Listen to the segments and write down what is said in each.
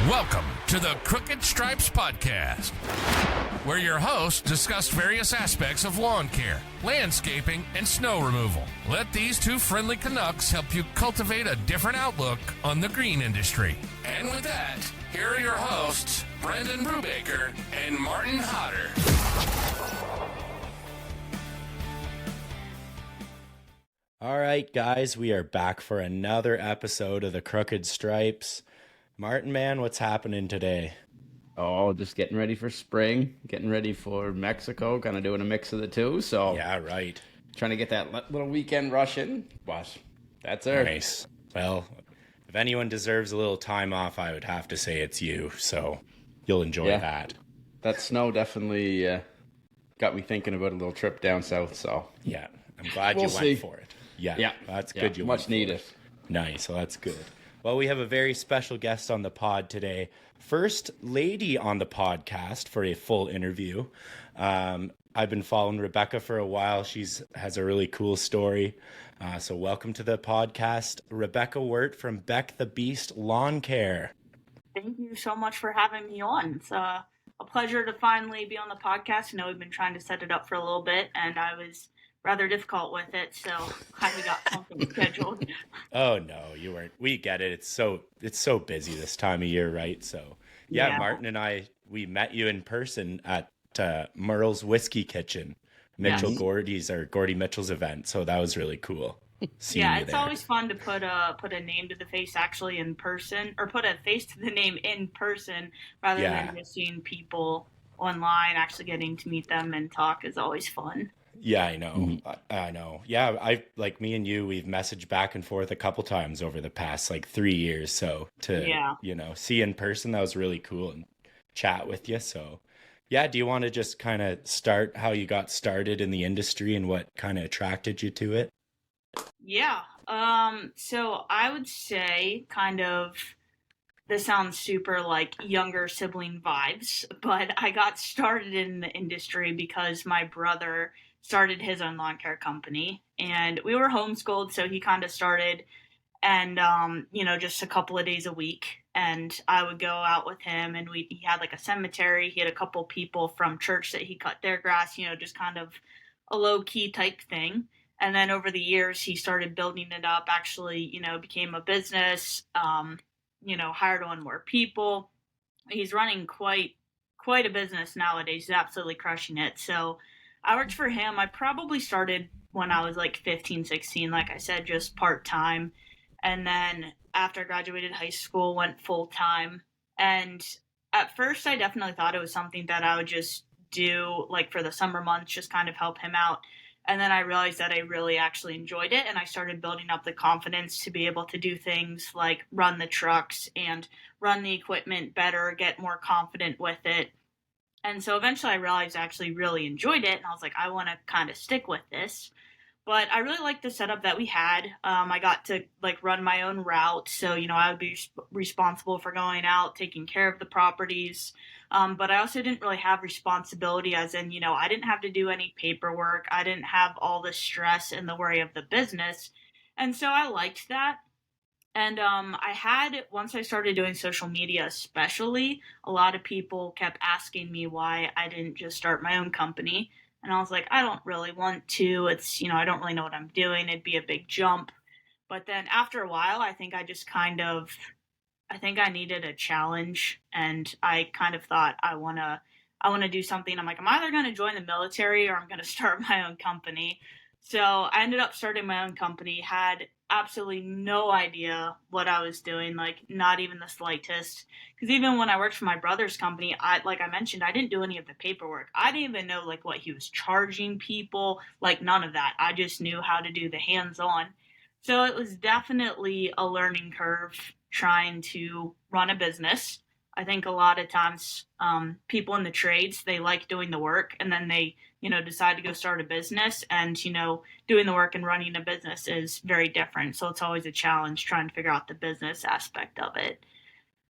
Welcome to the Crooked Stripes Podcast, where your hosts discuss various aspects of lawn care, landscaping, and snow removal. Let these two friendly Canucks help you cultivate a different outlook on the green industry. And with that, here are your hosts, Brendan Brubaker and Martin Hodder. All right, guys, we are back for another episode of the Crooked Stripes. Martin, man, what's happening today? Oh, just getting ready for spring, getting ready for Mexico, kind of doing a mix of the two. So Yeah, right. trying to get that little weekend rush in. But that's her. Nice. Well, if anyone deserves a little time off, I would have to say it's you. So you'll enjoy that. That snow definitely got me thinking about a little trip down south. So Yeah, I'm glad We'll you see. went for it. Yeah, that's good. You much went for needed. it. Nice. Well, that's good. Well, we have a very special guest on the pod today. First lady on the podcast for a full interview. I've been following Rebekah for a while. Has a really cool story. So welcome to the podcast, Rebecca Wert from Beck the Beast Lawn Care. Thank you so much for having me on. It's a pleasure to finally be on the podcast. I know we've been trying to set it up for a little bit, and I was rather difficult with it, so glad we got something scheduled. Oh no, you weren't. We get it. It's so busy this time of year, right? So yeah. Martin and we met you in person at Merle's Whiskey Kitchen, Mitchell Gordy Mitchell's event. So that was really cool. Seeing you it's there. always fun to put a name to the face actually in person, or put a face to the name in person rather than just seeing people online. Actually getting to meet them and talk is always fun. Yeah, I know. Mm-hmm. I know. Yeah, I like me and you, we've messaged back and forth a couple times over the past 3 years. So to, see in person, that was really cool and chat with you. So yeah, do you want to just kind of start how you got started in the industry and what kind of attracted you to it? Yeah. So I would say this sounds super younger sibling vibes, but I got started in the industry because my brother started his own lawn care company, and we were homeschooled, so he kind of started, and just a couple of days a week, and I would go out with him, and he had a cemetery. He had a couple people from church that he cut their grass, just kind of a low-key type thing. And then over the years he started building it up, actually became a business, hired on more people. He's running quite a business nowadays. He's absolutely crushing it. So I worked for him. I probably started when I was 15, 16, like I said, just part-time. And then after I graduated high school, went full-time. And at first I definitely thought it was something that I would just do for the summer months, just kind of help him out. And then I realized that I really actually enjoyed it, and I started building up the confidence to be able to do things like run the trucks and run the equipment better, get more confident with it. And so eventually I realized I actually really enjoyed it, and I was like, I want to kind of stick with this. But I really liked the setup that we had. I got to run my own route, so I would be responsible for going out, taking care of the properties. But I also didn't really have responsibility, as in I didn't have to do any paperwork. I didn't have all the stress and the worry of the business, and so I liked that. And once I started doing social media especially, a lot of people kept asking me why I didn't just start my own company. And I was like, I don't really want to. It's, I don't really know what I'm doing. It'd be a big jump. But then after a while, I think I needed a challenge. And I kind of thought, I want to do something. I'm like, I'm either going to join the military or I'm going to start my own company. So I ended up starting my own company, had absolutely no idea what I was doing, not even the slightest. Because even when I worked for my brother's company, I mentioned, I didn't do any of the paperwork. I didn't even know what he was charging people, none of that. I just knew how to do the hands-on. So it was definitely a learning curve trying to run a business. I think a lot of times people in the trades, they like doing the work, and then they decide to go start a business, and doing the work and running a business is very different. So it's always a challenge trying to figure out the business aspect of it.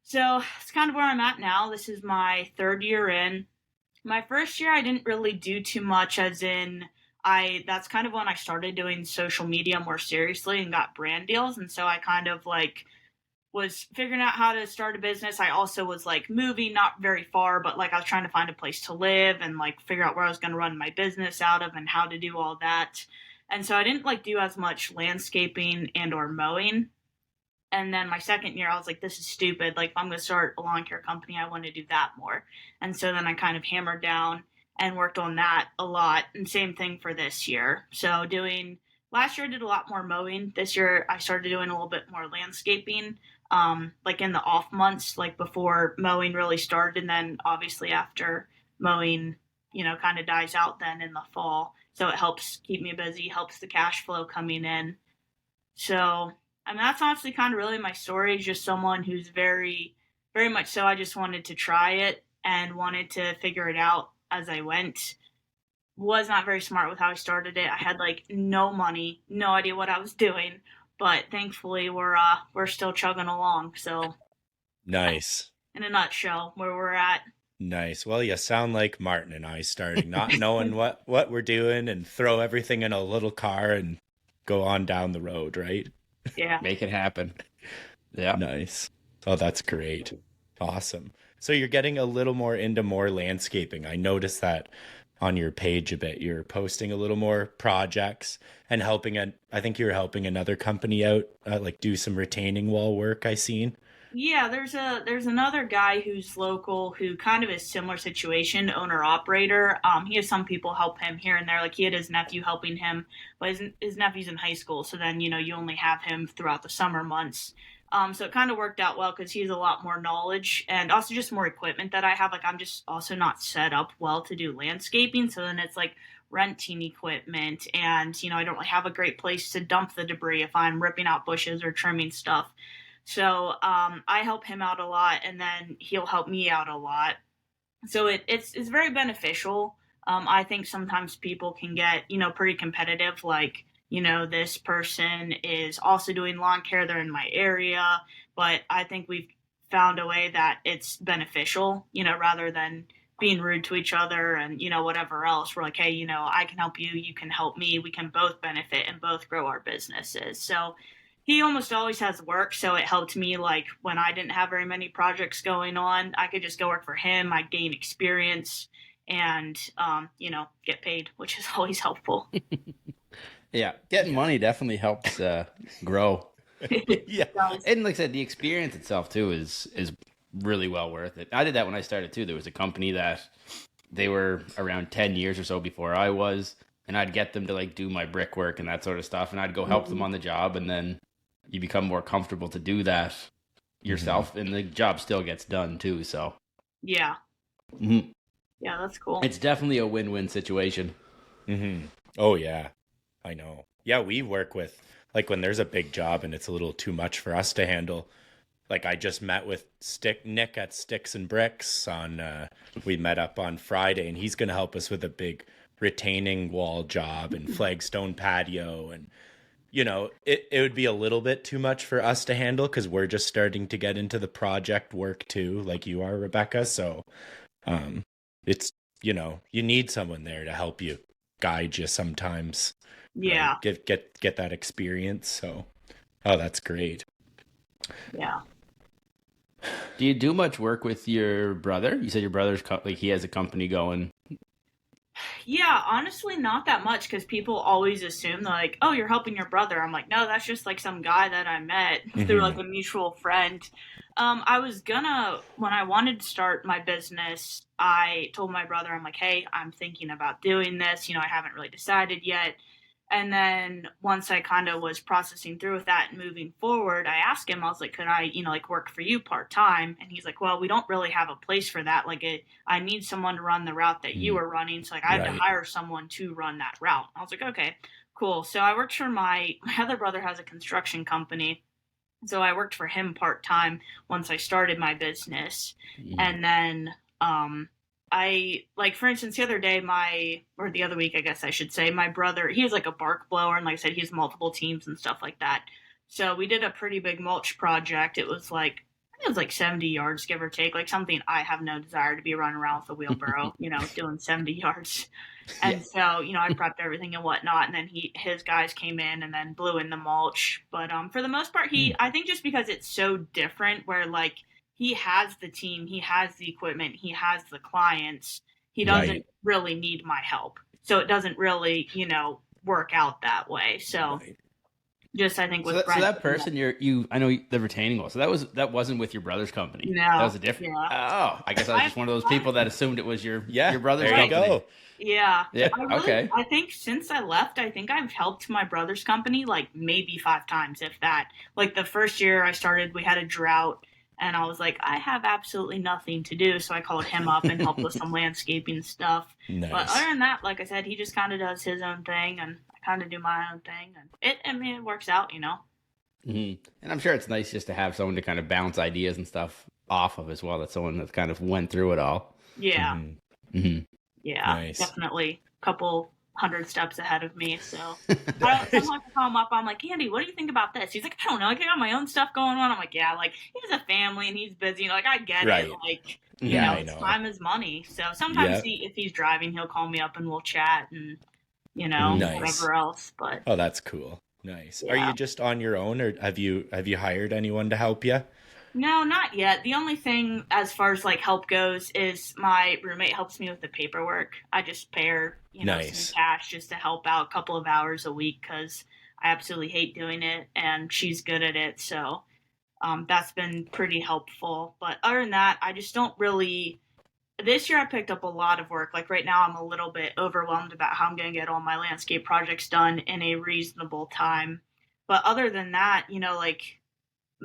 So it's kind of where I'm at now. This is my third year in. My first year, I didn't really do too much, as in that's kind of when I started doing social media more seriously and got brand deals. And so I kind of was figuring out how to start a business. I also was like moving not very far, but like I was trying to find a place to live and like figure out where I was going to run my business out of and how to do all that. And so I didn't like do as much landscaping and or mowing. And then my second year, I was like, this is stupid. Like, if I'm going to start a lawn care company, I want to do that more. And so then I kind of hammered down and worked on that a lot. And same thing for this year. So last year I did a lot more mowing. This year I started doing a little bit more landscaping, like in the off months, like before mowing really started. And then obviously after mowing, kind of dies out then in the fall. So it helps keep me busy, helps the cash flow coming in. So I mean, that's honestly kind of really my story. Just someone who's very, very much so. I just wanted to try it and wanted to figure it out as I went. Was not very smart with how I started it. I had like no money, no idea what I was doing, but thankfully we're still chugging along. So nice. In a nutshell, where we're at. Nice. Well, you sound like Martin and I starting, not knowing what we're doing and throw everything in a little car and go on down the road, right? Yeah. Make it happen. Yeah. Nice. Oh, that's great. Awesome. So you're getting a little more into more landscaping. I noticed that on your page a bit. You're posting a little more projects and I think you were helping another company out, like do some retaining wall work I seen. Yeah, there's another guy who's local who kind of is similar situation, owner operator. He has some people help him here and there. Like he had his nephew helping him, but his nephew's in high school, so then you only have him throughout the summer months. So it kind of worked out well because he has a lot more knowledge and also just more equipment that I have. Like I'm just also not set up well to do landscaping, so then it's like renting equipment and I don't really have a great place to dump the debris if I'm ripping out bushes or trimming stuff. So I help him out a lot, and then he'll help me out a lot. So it's very beneficial. I think sometimes people can get, pretty competitive, like, this person is also doing lawn care, they're in my area, but I think we've found a way that it's beneficial, rather than being rude to each other and, whatever else. We're like, hey, I can help you, you can help me, we can both benefit and both grow our businesses. So he almost always has work, so it helped me, like, when I didn't have very many projects going on, I could just go work for him, I'd gain experience, and, get paid, which is always helpful. Yeah, getting money definitely helps grow. Yeah. And like I said, the experience itself, too, is really well worth it. I did that when I started, too. There was a company that they were around 10 years or so before I was, and I'd get them to, like, do my brickwork and that sort of stuff, and I'd go help them on the job, and then you become more comfortable to do that yourself, and the job still gets done too. So, yeah, yeah, that's cool. It's definitely a win-win situation. Oh yeah, I know. Yeah, we work with, like, when there's a big job and it's a little too much for us to handle. Like I just met with Nick at Sticks and Bricks we met up on Friday, and he's going to help us with a big retaining wall job and flagstone patio, and it would be a little bit too much for us to handle because we're just starting to get into the project work too, like you are, Rebecca. So it's, you need someone there to help you, guide you sometimes. Yeah. Get that experience. So, oh, that's great. Yeah. Do you do much work with your brother? You said your brother's like he has a company going. Yeah, honestly, not that much because people always assume they're like, oh, you're helping your brother. I'm like, no, that's just like some guy that I met through like a mutual friend. I was when I wanted to start my business, I told my brother, I'm like, hey, I'm thinking about doing this. I haven't really decided yet. And then once I kind of was processing through with that and moving forward, I asked him, I was like, could I, like work for you part-time? And he's like, well, we don't really have a place for that. Like I need someone to run the route that you were running. So like I had to hire someone to run that route. I was like, okay, cool. So I worked for my other brother has a construction company. So I worked for him part-time once I started my business. And then, I, like, for instance, the other day, or the other week, I guess I should say, my brother, he has like a bark blower, and like I said, he has multiple teams and stuff like that. So we did a pretty big mulch project. It was like it was like 70 yards, give or take, like something I have no desire to be running around with a wheelbarrow, doing 70 yards. And so, I prepped everything and whatnot. And then his guys came in and then blew in the mulch. But for the most part, I think just because it's so different where like he has the team, he has the equipment, he has the clients, he doesn't really need my help. So it doesn't really, work out that way. So just I think with so that person I know the retaining wall. So that wasn't with your brother's company. No, that was a different. Yeah. Oh, I guess I was just one of those people that assumed it was your brother's there company. You go. Yeah. Okay. I think since I left, I think I've helped my brother's company like maybe 5 times, if that. Like the first year I started, we had a drought. And I was like, I have absolutely nothing to do. So I called him up and helped with some landscaping stuff. Nice. But other than that, like I said, he just kind of does his own thing. And I kind of do my own thing. And it works out, Mm-hmm. And I'm sure it's nice just to have someone to kind of bounce ideas and stuff off of as well. That's someone that kind of went through it all. Yeah. Mm-hmm. Mm-hmm. Yeah, nice. Definitely a couple 100 steps ahead of me. So sometimes I call him up. I'm like, Andy, what do you think about this? He's like, I don't know. Like, I got my own stuff going on. I'm like, yeah, like he has a family and he's busy. Like, I get it. Like, I know. Time is money. So sometimes if he's driving, he'll call me up and we'll chat and, whatever else. But oh, that's cool. Nice. Yeah. Are you just on your own, or have you hired anyone to help you? No, not yet. The only thing as far as like help goes is my roommate helps me with the paperwork. I just pay her, some cash just to help out a couple of hours a week because I absolutely hate doing it and she's good at it. So that's been pretty helpful. But other than that, I just don't really. This year I picked up a lot of work. Like right now I'm a little bit overwhelmed about how I'm going to get all my landscape projects done in a reasonable time. But other than that, like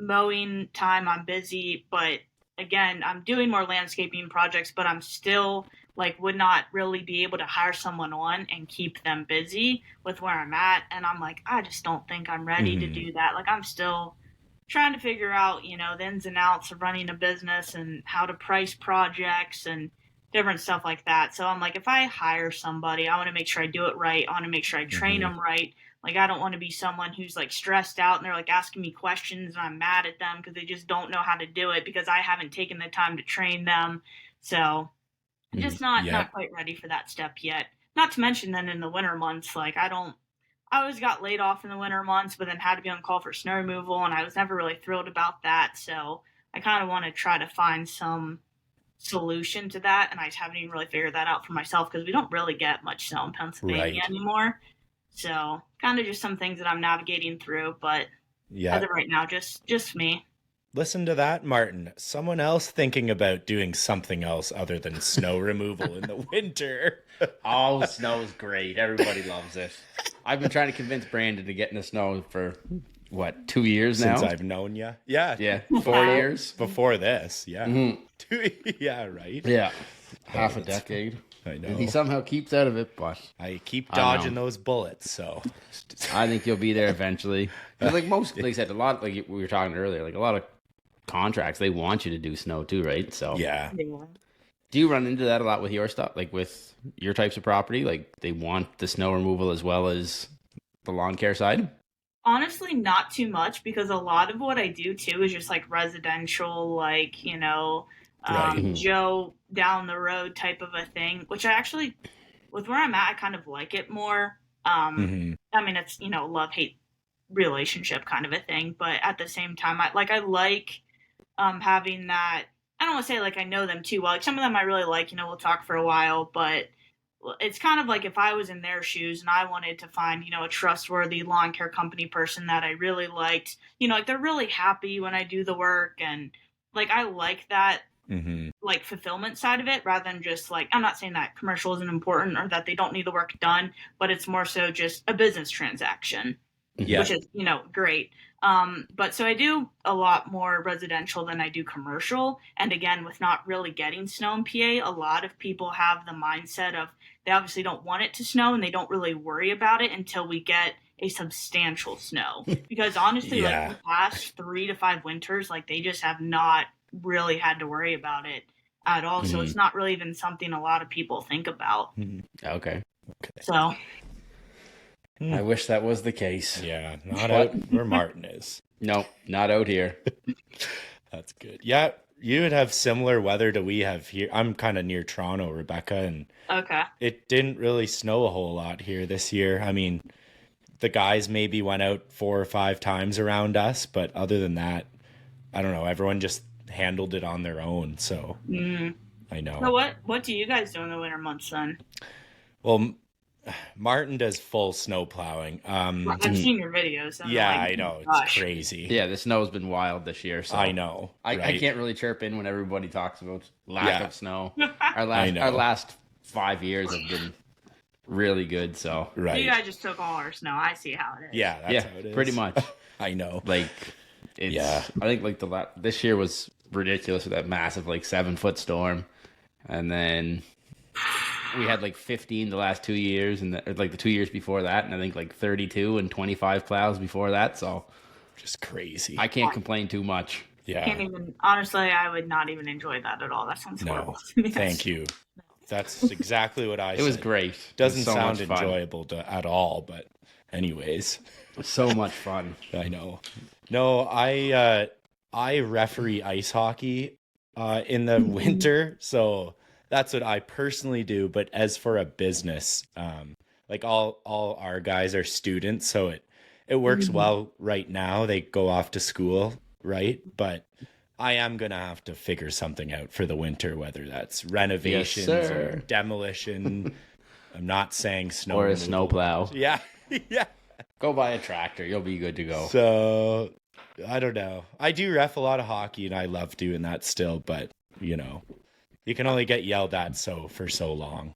mowing time I'm busy, but again I'm doing more landscaping projects, but I'm still like would not really be able to hire someone on and keep them busy with where I'm at, and I'm like I just don't think I'm ready to do that. Like I'm still trying to figure out the ins and outs of running a business and how to price projects and different stuff like that. So I'm like, if I hire somebody, I want to make sure I do it right. I want to make sure I train them right. Like, I don't want to be someone who's, like, stressed out and they're, like, asking me questions and I'm mad at them because they just don't know how to do it because I haven't taken the time to train them. So I'm just not quite ready for that step yet. Not to mention then in the winter months, like, I always got laid off in the winter months, but then had to be on call for snow removal, and I was never really thrilled about that. So I kind of want to try to find some solution to that, and I just haven't even really figured that out for myself because we don't really get much snow in Pennsylvania anymore. So kind of just some things that I'm navigating through, but as of right now, just me. Listen to that, Martin. Someone else thinking about doing something else other than snow removal in the winter. Oh, snow's great. Everybody loves it. I've been trying to convince Brandon to get in the snow for, 2 years now? Since I've known you. Yeah. Yeah, 4 years. Before this, yeah. Mm-hmm. Yeah, right? Yeah, half a decade. I know. And he somehow keeps out of it, but I keep dodging those bullets, so. I think you'll be there eventually. Like I said, a lot, like we were talking earlier, like a lot of contracts, they want you to do snow too, right? So yeah. Do you run into that a lot with your stuff, like with your types of property? Like they want the snow removal as well as the lawn care side? Honestly, not too much because a lot of what I do too is just like residential, like, Joe down the road type of a thing, which I actually, with where I'm at, I kind of like it more. I mean, it's, love-hate relationship kind of a thing, but at the same time, I like having that. I don't want to say like I know them too well. Like some of them I really like, we'll talk for a while, but it's kind of like if I was in their shoes and I wanted to find, a trustworthy lawn care company person that I really liked, like they're really happy when I do the work, and like I like that like fulfillment side of it rather than just like, I'm not saying that commercial isn't important or that they don't need the work done, but it's more so just a business transaction, which is, great. But so I do a lot more residential than I do commercial. And again, with not really getting snow in PA, a lot of people have the mindset of they obviously don't want it to snow and they don't really worry about it until we get a substantial snow. Because honestly, like the past 3 to 5 winters, like they just have not really had to worry about it at all. So it's not really even something a lot of people think about. Okay. So I wish that was the case. Yeah, not out where Martin is. No, not out here. That's good. Yeah, you would have similar weather to we have here. I'm kind of near Toronto, Rebecca, and Okay. it didn't really snow a whole lot here this year. I mean, the guys maybe went out 4 or 5 times around us, but other than that, I don't know. Everyone just handled it on their own. So Mm. I So know. what do you guys do in the winter months then? Well, Martin does full snow plowing. I've seen your videos. And Yeah, I'm like, I know. oh It's gosh. crazy. Yeah, the snow's been wild this year. So I know. I right? can't really chirp in when everybody talks about lack Yeah. of snow. I know. Our last 5 years have been really good. So Right. You guys just took all our snow. I see how it is. Yeah, that's yeah, how it is. pretty much. I know. Like it's. Yeah. I think like this year was ridiculous with that massive like 7-foot storm, and then we had like 15 the last 2 years, and like the 2 years before that, and I think like 32 and 25 plows before that. So Just crazy. I can't complain too much. yeah. Can't even. Honestly, I would not even enjoy that at all. That sounds No. horrible. to me. Thank you. That's exactly what I said. It was great. Doesn't It was so sound much fun. enjoyable at all, but anyways, So much fun. I know. No, I referee ice hockey in the winter, so that's what I personally do. But as for a business, like all our guys are students, so it works well right now. They go off to school, right? But I am gonna have to figure something out for the winter, whether that's renovations sir. or demolition. I'm not saying snow Or a removal. snowplow. Yeah, yeah. Go buy a tractor. You'll be good to go. So I don't know. I do ref a lot of hockey, and I love doing that still. But you can only get yelled at for so long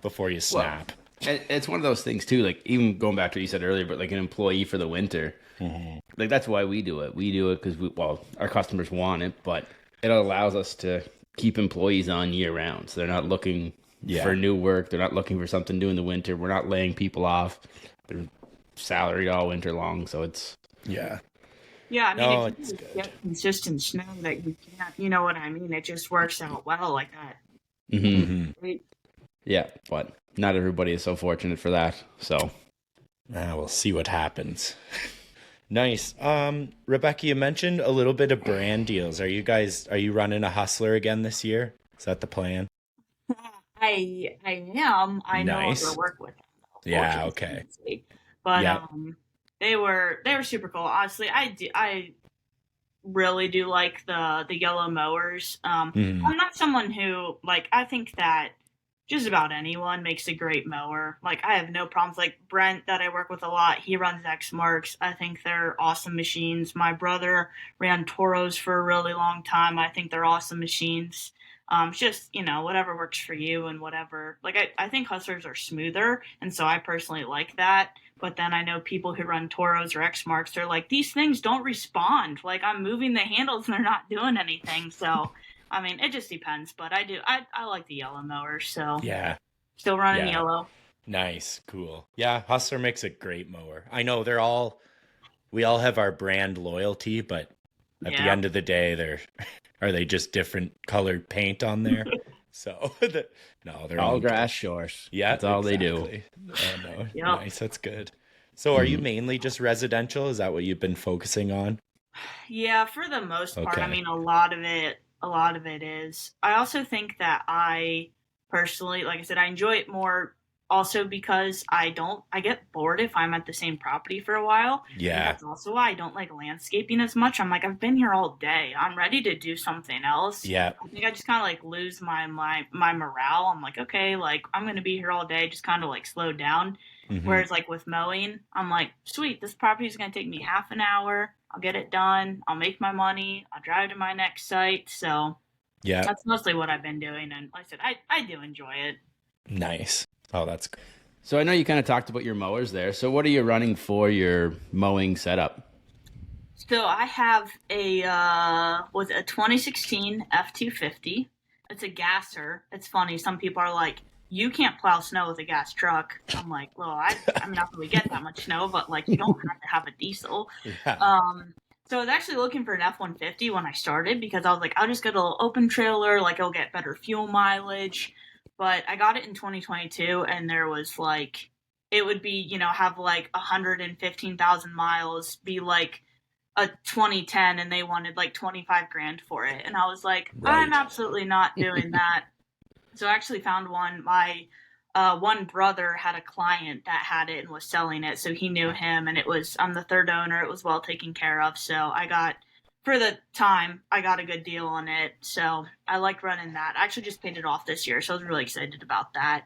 before you snap. It's one of those things too. Like even going back to what you said earlier, but like an employee for the winter, like that's why we do it. We do it because our customers want it, but it allows us to keep employees on year round. So they're not looking for new work. They're not looking for something new in the winter. We're not laying people off. They're salaried all winter long. So it's Yeah. Yeah, I mean, No, if it's you good. get consistent snow that you can't, you know what I mean? It just works out well like that. Right? yeah, but not everybody is so fortunate for that. So We'll see what happens. Nice. Rebecca, you mentioned a little bit of brand deals. Are you running a Hustler again this year? Is that the plan? I am. I no Nice. longer work with them, though, Yeah, fortunately. But Yeah. they were super cool. Honestly, I really do like the yellow mowers. Mhm. I'm not someone who I think that just about anyone makes a great mower. Like I have no problems. Like Brent that I work with a lot, he runs X Marks. I think they're awesome machines. My brother ran Toros for a really long time. I think they're awesome machines. Just whatever works for you and whatever. Like I think Hustlers are smoother, and so I personally like that. But then I know people who run Toros or X Marks, they're like, these things don't respond. Like I'm moving the handles and they're not doing anything. So I mean, it just depends. But I like the yellow mower, so Yeah. still running Yeah. yellow. Nice. Cool. Yeah, Hustler makes a great mower. I know we all have our brand loyalty, but at the Yeah. end of the day, are they just different colored paint on there? So no, they're all only- grass shores. Yeah, that's all they do. exactly. Oh, no. Yep. Nice. That's good. So are you mainly just residential? Is that what you've been focusing on? Yeah, for the most part. Okay. I mean, a lot of it is. I also think that I personally, like I said, I enjoy it more also because I get bored if I'm at the same property for a while. Yeah. And that's also why I don't like landscaping as much. I'm like, I've been here all day. I'm ready to do something else. Yeah. I think I just kind of lose my morale. I'm like, okay, I'm going to be here all day. Just kind of slow down. Mhm. Whereas with mowing, I'm like, sweet, this property is going to take me half an hour. I'll get it done. I'll make my money. I'll drive to my next site. So Yeah. that's mostly what I've been doing. And like I said, I do enjoy it. Nice. Oh, that's good. So I know you kind of talked about your mowers there. So what are you running for your mowing setup? So I have a 2016 F250. It's a gasser. It's funny. Some people are like, you can't plow snow with a gas truck. I'm like, well, I'm not going to get that much snow, but you don't have to have a diesel. Yeah. So I was actually looking for an F-150 when I started because I was like, I'll just get a little open trailer, it'll get better fuel mileage. But I got it in 2022, and there was it would be, have 115,000 miles, be a 2010 and they wanted like 25 grand for it. And I was like, Right. I'm absolutely not doing that. So I actually found one. My one brother had a client that had it and was selling it. So he knew him, and I'm the third owner. It was well taken care of. So for the time, I got a good deal on it. So I liked running that. I actually just paid it off this year. So I was really excited about that.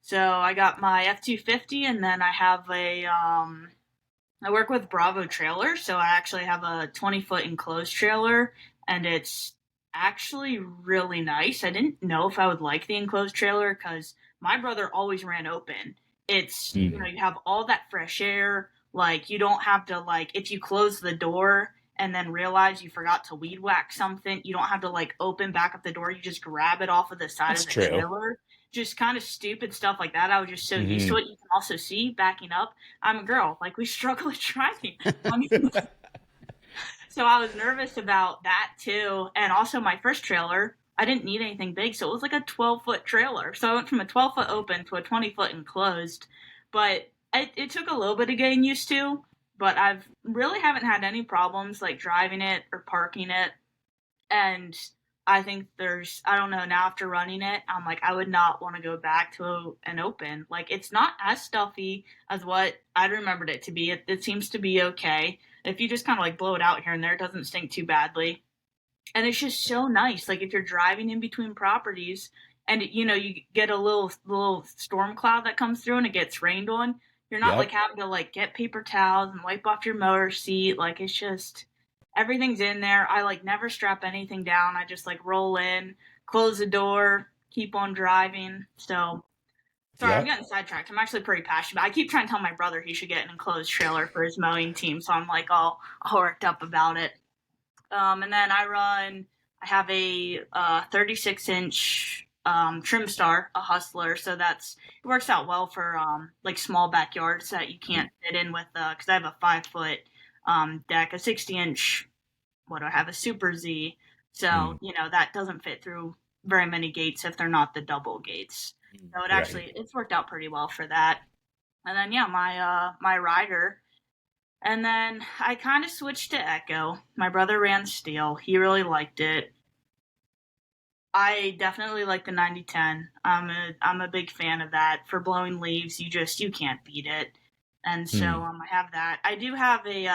So I got my F-250, and then I have I work with Bravo Trailer, so I actually have a 20-foot enclosed trailer, and it's actually really nice. I didn't know if I would like the enclosed trailer because my brother always ran open. It's, you have all that fresh air. Like, you don't have to, like, if you close the door and then realize you forgot to weed whack something, you don't have to, like, open back up the door. You just grab it off of the side of the trailer. Just kind of stupid stuff like that. I was just so used to it. You can also see, backing up, I'm a girl. Like, we struggle with driving. So I was nervous about that, too. And also my first trailer, I didn't need anything big. So it was like a 12-foot trailer. So I went from a 12-foot open to a 20-foot enclosed. But it took a little bit of getting used to. But I've really haven't had any problems, like, driving it or parking it. And I think I don't know, now after running it, I'm like, I would not want to go back to an open. Like, it's not as stuffy as what I remembered it to be. It seems to be okay. If you just kind of like blow it out here and there, it doesn't stink too badly. And it's just so nice. Like, if you're driving in between properties and, you get a little storm cloud that comes through and it gets rained on, you're not like having to like get paper towels and wipe off your motor seat. Like, it's just... everything's in there. I like never strap anything down. I just like roll in, close the door, keep on driving. So, sorry, I'm getting sidetracked. I'm actually pretty passionate. I keep trying to tell my brother he should get an enclosed trailer for his mowing team. So I'm like all worked up about it. And then I have a 36-inch trim star, a hustler. So it works out well for like small backyards that you can't fit in with, because I have a 5-foot deck, a 60-inch, what do I have, a Super Z. So, that doesn't fit through very many gates if they're not the double gates. So it's worked out pretty well for that. And then, my rider. And then I kind of switched to Echo. My brother ran Steel. He really liked it. I definitely like the 9010. I'm a big fan of that. For blowing leaves, you can't beat it. And so I have that. I do have a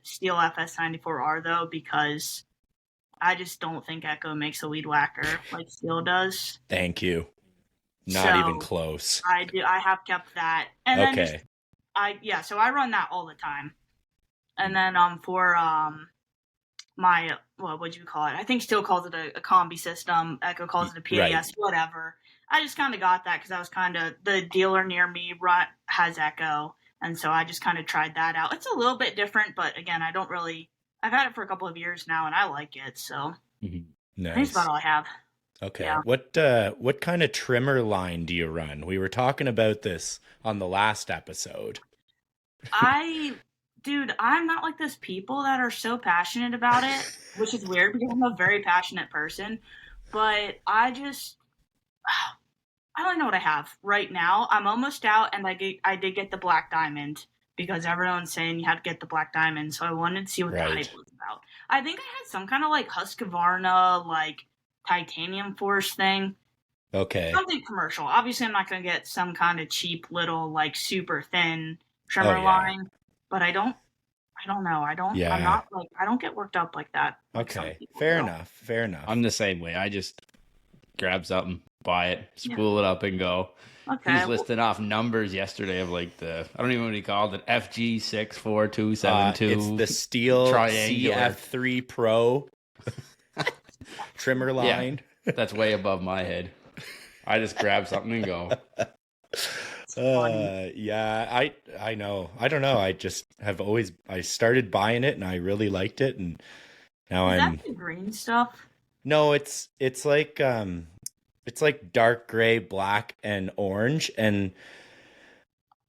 Steel FS94R, though, because I just don't think Echo makes a weed whacker like Steel does. Thank you. Not even close. I do. I have kept that. And then so I run that all the time. And then for my, what would you call it? I think Steel calls it a combi system. Echo calls it a PAS, whatever. I just kind of got that because I was kind of, the dealer near me has Echo. And so I just kind of tried that out. It's a little bit different, but again, I've had it for a couple of years now and I like it. So nice. That's about all I have. Okay. Yeah. What kind of trimmer line do you run? We were talking about this on the last episode. Dude, I'm not like those people that are so passionate about it, which is weird because I'm a very passionate person, but I don't know what I have right now. I'm almost out, and I did get the Black Diamond because everyone's saying you have to get the Black Diamond, so I wanted to see what the hype was about. I think I had some kind of like Husqvarna, like titanium force thing. Okay. Something commercial. Obviously, I'm not going to get some kind of cheap little like super thin trimmer line, but I don't know. I'm not like, I don't get worked up like that. Okay. Fair enough. I'm the same way. I just grab something, buy it, spool it up, and go. Okay. He's listing off numbers yesterday of like I don't even know what he called it, FG64272. It's the Steel triangular CF3 Pro trimmer line. Yeah, that's way above my head. I just grab something and go. I know. I don't know. I just have I started buying it and I really liked it, and now Is that the green stuff? No, it's like dark gray, black, and orange, and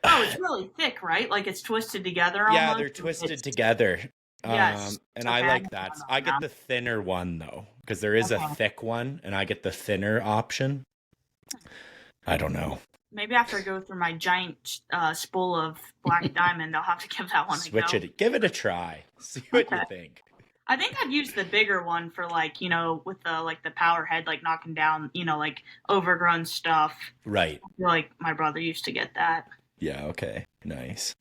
it's really thick, right? Like it's twisted together. Yeah, they're twisted together. Yes. And I like that. I get the thinner one though, because there is a thick one, and I get the thinner option. I don't know. Maybe after I go through my giant spool of black diamond, I'll have to give that one a Switch go. it. Give it a try. See what you Okay. think. I think I've used the bigger one for like, with the power head, like knocking down, like overgrown stuff. Right. I feel like my brother used to get that. Yeah, okay. Nice.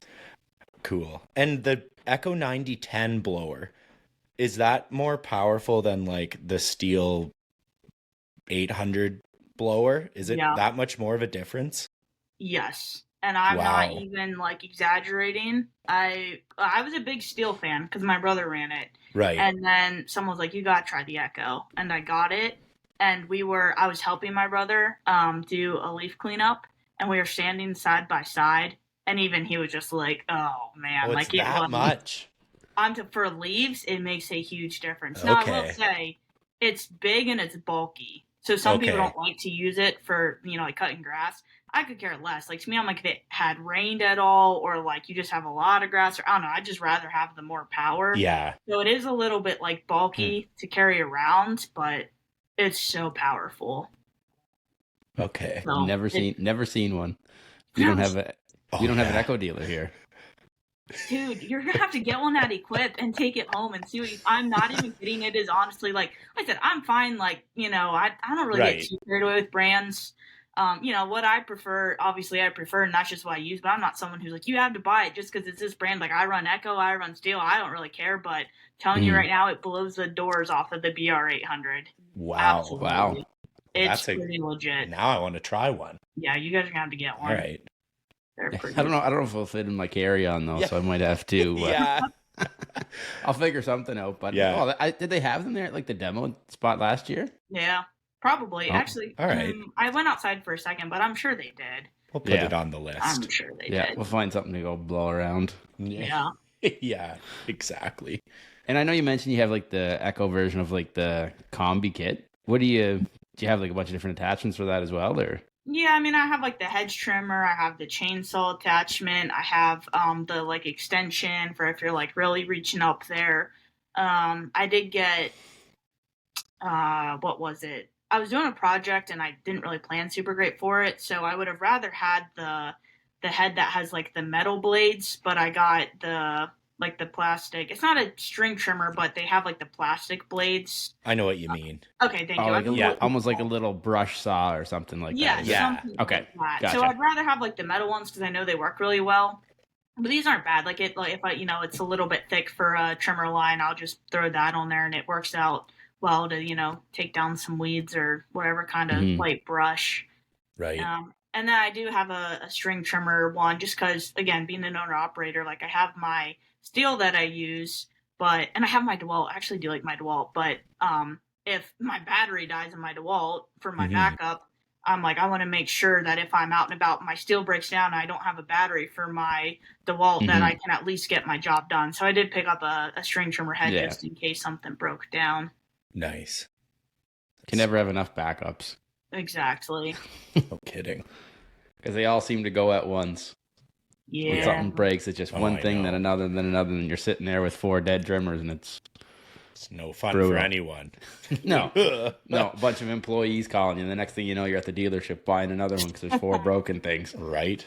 Cool. And the Echo 9010 blower, is that more powerful than like the Steel 800 blower? Is it Yeah. that much more of a difference? Yes. And I'm not even like exaggerating. I was a big Steel fan because my brother ran it. Right. And then someone was like, "You gotta try the Echo," and I got it. And I was helping my brother do a leaf cleanup, and we were standing side by side. And even he was just like, "Oh man, Oh, it's like that much." For leaves, it makes a huge difference. Now I will say, it's big and it's bulky, so some people don't like to use it for like cutting grass. I could care less. Like to me, I'm like if it had rained at all, or like you just have a lot of grass, or I don't know. I'd just rather have the more power. Yeah. So it is a little bit like bulky to carry around, but it's so powerful. Okay. So Never seen one. We don't have an Echo dealer here. Dude, you're gonna have to get one at Equip and take it home and see what I'm not even kidding. It is honestly like I said, I'm fine. Like I don't really get too carried away with brands. What I prefer, obviously I prefer, and that's just what I use, but I'm not someone who's like, you have to buy it just because it's this brand. Like I run Echo, I run Steel, I don't really care, but telling you right now, it blows the doors off of the BR800. Wow. Absolutely. Wow. It's pretty legit. Now I want to try one. Yeah, you guys are gonna have to get one. All right. They're pretty I don't know if it'll fit in my carry-on though, so I might have to. Yeah. I'll figure something out. But did they have them there at like the demo spot last year? Yeah, probably. Oh, Actually, all right. I went outside for a second, but I'm sure they did. We'll put it on the list. I'm sure they Yeah, did. we'll find something to go blow around. Yeah. Yeah, exactly. And I know you mentioned you have like the Echo version of like the combi kit. Do you have like a bunch of different attachments for that as well, or? Yeah, I mean, I have like the hedge trimmer, I have the chainsaw attachment, I have the like extension for if you're like really reaching up there. I did get what was it? I was doing a project and I didn't really plan super great for it, so I would have rather had the head that has like the metal blades, but I got the plastic. It's not a string trimmer, but they have like the plastic blades. I know what you mean. Okay, thank you. Like almost like a little brush saw or something like that. Yeah. Okay. Like Gotcha. So I'd rather have like the metal ones because I know they work really well. But these aren't bad. Like if I it's a little bit thick for a trimmer line, I'll just throw that on there and it works out well to take down some weeds or whatever kind of light brush. Right. And then I do have a string trimmer one just because, again, being an owner-operator, like I have my Steel that I use, and I have my DeWalt. I actually do like my DeWalt, but if my battery dies in my DeWalt for my backup, I'm like, I want to make sure that if I'm out and about, my Steel breaks down, and I don't have a battery for my DeWalt, that I can at least get my job done. So I did pick up a string trimmer head just in case something broke down. Nice. Can never have enough backups. Exactly. No kidding. Because they all seem to go at once. Yeah. When something breaks, it's just one thing, know. then another, and you're sitting there with 4 dead trimmers, and it's no fun brutal. for anyone. No, a bunch of employees calling you, and the next thing you know, you're at the dealership buying another one because there's 4 broken things. Right.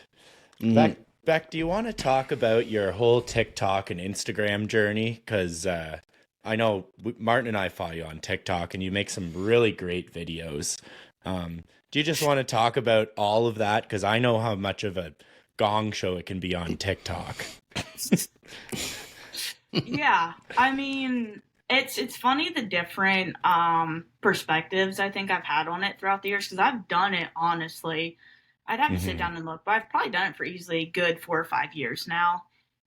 Mm-hmm. Beck, do you want to talk about your whole TikTok and Instagram journey? Because I know Martin and I follow you on TikTok, and you make some really great videos. Do you just want to talk about all of that? Because I know how much of a gong show it can be on TikTok. Yeah, I mean, it's funny the different perspectives I think I've had on it throughout the years because I've done it honestly. I'd have to sit down and look, but I've probably done it for easily a good 4 or 5 years now.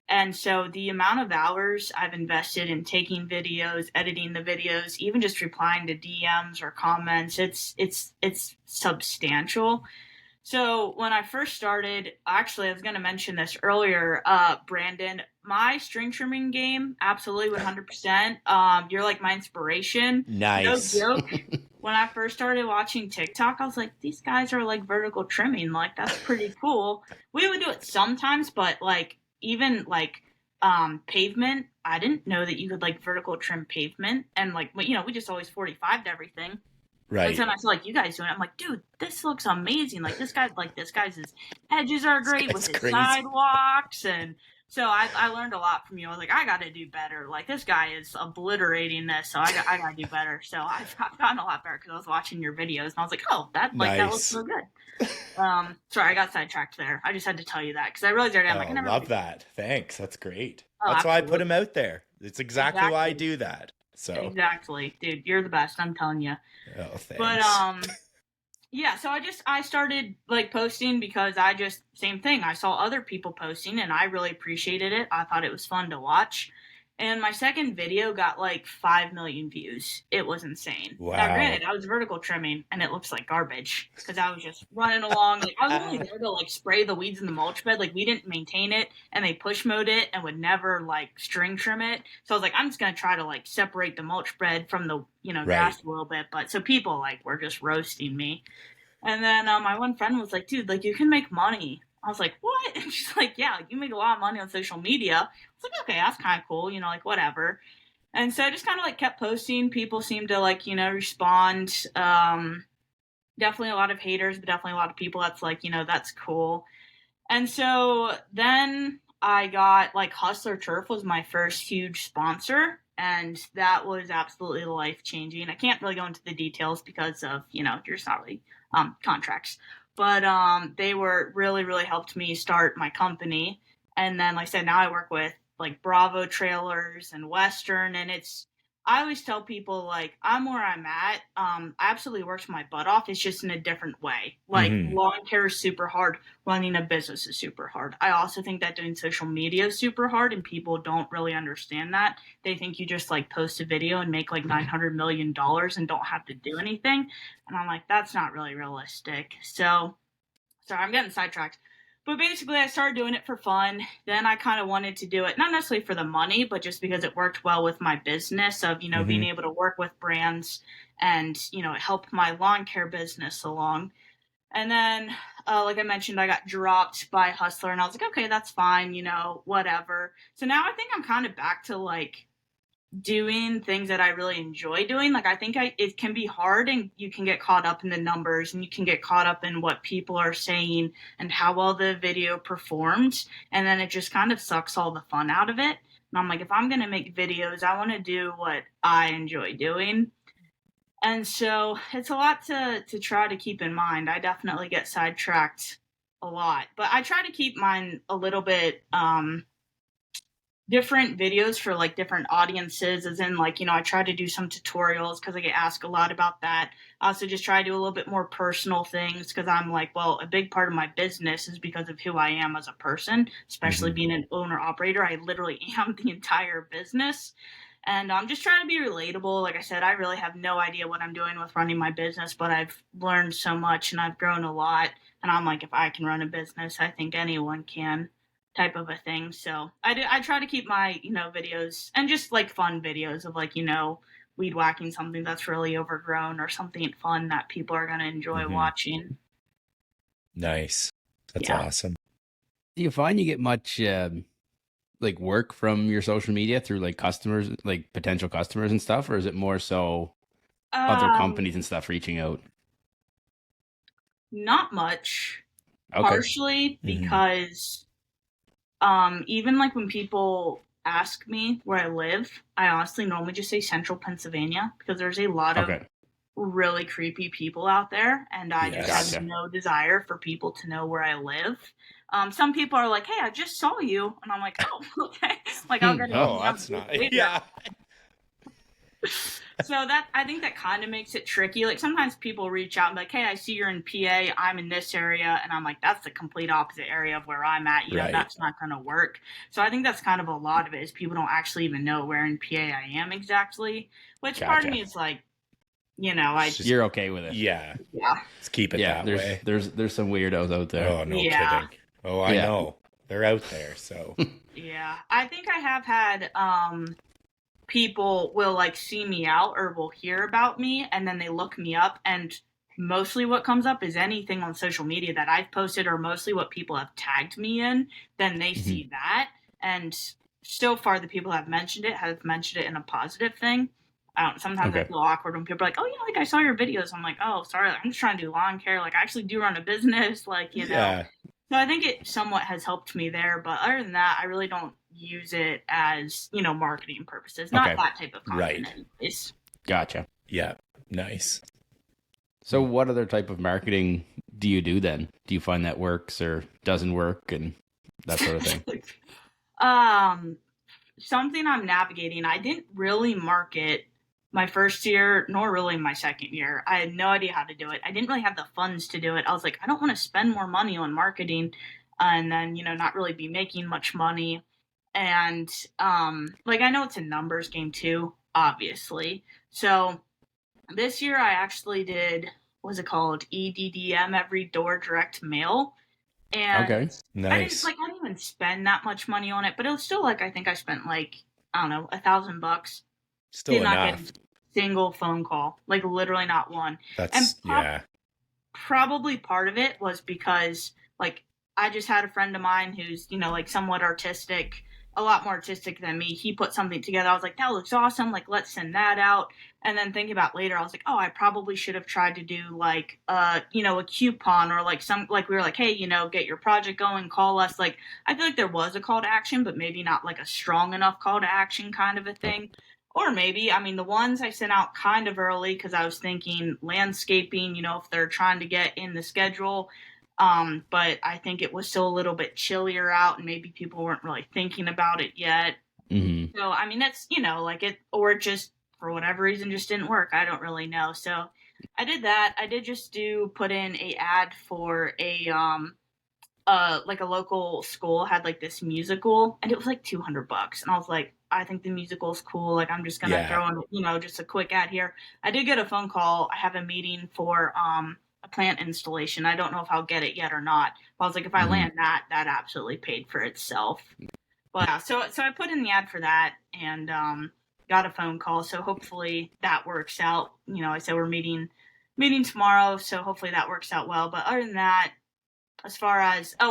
And so the amount of hours I've invested in taking videos, editing the videos, even just replying to DMs or comments, it's substantial. So when I first started, actually, I was going to mention this earlier, Brandon, my string trimming game, absolutely 100%. You're like my inspiration. Nice. No joke. When I first started watching TikTok, I was like, these guys are like vertical trimming. Like, that's pretty cool. We would do it sometimes, but like, even like pavement, I didn't know that you could like vertical trim pavement. And like, we just always 45'd everything. Right. But then I feel like you guys doing it. I'm like, dude, this looks amazing. Like this guy's his edges are great with his crazy. sidewalks, and so I learned a lot from you. I was like, I got to do better. Like this guy is obliterating this, so I got to do better. So I've gotten a lot better because I was watching your videos and I was like, oh, that looks so good. Sorry, I got sidetracked there. I just had to tell you that because I realized I'm like, I never love that. Thanks. That's great. Oh, That's absolutely. why I put him out there. It's exactly why I do that. So exactly, dude, you're the best. I'm telling you. Oh, thanks. But yeah, so I started like posting because same thing. I saw other people posting and I really appreciated it. I thought it was fun to watch. And my second video got like 5 million views. It was insane. Wow. Now, granted, I was vertical trimming and it looks like garbage because I was just running along. Like I was only there to like spray the weeds in the mulch bed. Like we didn't maintain it and they push mowed it and would never like string trim it. So I was like, I'm just going to try to like separate the mulch bed from the, grass a little bit. But so people like were just roasting me. And then my one friend was like, dude, like you can make money. I was like, what? And she's like, yeah, you make a lot of money on social media. I was like, okay, that's kind of cool, like whatever. And so I just kind of like kept posting. People seemed to like, respond. Definitely a lot of haters, but definitely a lot of people that's like, that's cool. And so then I got like Hustler Turf was my first huge sponsor. And that was absolutely life changing. I can't really go into the details because of, there's not really contracts. But they were really, really helped me start my company. And then, like I said, now I work with like Bravo Trailers and Western. And I always tell people like I'm where I'm at. I absolutely worked my butt off. It's just in a different way. Like lawn care is super hard. Running a business is super hard. I also think that doing social media is super hard, and people don't really understand that. They think you just like post a video and make like $900 million and don't have to do anything. And I'm like, that's not really realistic. So, sorry, I'm getting sidetracked. But basically, I started doing it for fun. Then I kind of wanted to do it, not necessarily for the money, but just because it worked well with my business of, being able to work with brands and, it helped my lawn care business along. And then, like I mentioned, I got dropped by Hustler and I was like, okay, that's fine, whatever. So now I think I'm kind of back to like doing things that I really enjoy doing. Like I think it can be hard and you can get caught up in the numbers and you can get caught up in what people are saying and how well the video performed, and then it just kind of sucks all the fun out of it. And I'm like, if I'm going to make videos, I want to do what I enjoy doing. And so it's a lot to try to keep in mind. I definitely get sidetracked a lot, but I try to keep mine a little bit different videos for like different audiences, as in like, I try to do some tutorials because I get asked a lot about that. I also just try to do a little bit more personal things because I'm like, well, a big part of my business is because of who I am as a person, especially being an owner operator. I literally am the entire business. And I'm just trying to be relatable. Like I said, I really have no idea what I'm doing with running my business, but I've learned so much and I've grown a lot. And I'm like, if I can run a business, I think anyone can, type of a thing. So I try to keep my, videos and just like fun videos of like, weed whacking something that's really overgrown or something fun that people are going to enjoy watching. Nice. That's awesome. Do you find you get much like work from your social media through like customers, like potential customers and stuff, or is it more so other companies and stuff reaching out? Not much. Okay. Partially because even like when people ask me where I live, I honestly normally just say Central Pennsylvania because there's a lot of really creepy people out there, and I just have no desire for people to know where I live. Some people are like, hey, I just saw you. And I'm like, oh, okay. Like, I'll get that's not, yeah. So I think that kind of makes it tricky. Like, sometimes people reach out and be like, hey, I see you're in PA. I'm in this area. And I'm like, that's the complete opposite area of where I'm at. You know, that's not going to work. So I think that's kind of a lot of it is people don't actually even know where in PA I am exactly. Which part of me is like, you're okay with it. Yeah. Let's keep it that way. There's some weirdos out there. Oh, no kidding. Oh, I know. They're out there, so. Yeah. I think I have had people will like see me out or will hear about me and then they look me up, and mostly what comes up is anything on social media that I've posted or mostly what people have tagged me in. Then they see that, and so far the people have mentioned it in a positive thing. Sometimes I Okay. feel awkward when people are like, oh, yeah, like I saw your videos. I'm like, oh, sorry, I'm just trying to do lawn care. Like I actually do run a business, like, you know. Yeah. So I think it somewhat has helped me there. But other than that, I really don't use it as, you know, marketing purposes. Not Okay. that type of content. Right. It's Gotcha. Yeah. Nice. So what other type of marketing do you do then? Do you find that works or doesn't work and that sort of thing? Something I'm navigating. I didn't really market my first year, nor really my second year. I had no idea how to do it. I didn't really have the funds to do it. I was like, I don't want to spend more money on marketing and then, you know, not really be making much money. And like I know it's a numbers game too, obviously. So this year I actually did, what's it called? EDDM, every door direct mail. And Okay. Nice. I didn't even spend that much money on it, but it was still like, I think I spent like, I don't know, $1,000. Still Did not enough. get a single phone call, like literally not one. That's yeah. Probably part of it was because like I just had a friend of mine who's, you know, like somewhat artistic, a lot more artistic than me. He put something together. I was like, that looks awesome. Like, let's send that out. And then thinking about later, I was like, oh, I probably should have tried to do like, you know, a coupon or like like we were like, hey, you know, get your project going, call us. Like, I feel like there was a call to action, but maybe not like a strong enough call to action kind of a thing. Or maybe, I mean, the ones I sent out kind of early because I was thinking landscaping, you know, if they're trying to get in the schedule. But I think it was still a little bit chillier out and maybe people weren't really thinking about it yet. Mm-hmm. So, I mean, that's, you know, like it, or it just, for whatever reason, just didn't work. I don't really know. So I did that. I did just put in a ad for like a local school had like this musical and it was like $200. And I was like, I think the musical's cool. Like, I'm just going to throw in, you know, just a quick ad here. I did get a phone call. I have a meeting for, a plant installation. I don't know if I'll get it yet or not. But I was like, if I land that absolutely paid for itself. But yeah, so I put in the ad for that and got a phone call. So hopefully that works out. You know, I said we're meeting tomorrow, so hopefully that works out well. But other than that, as far as a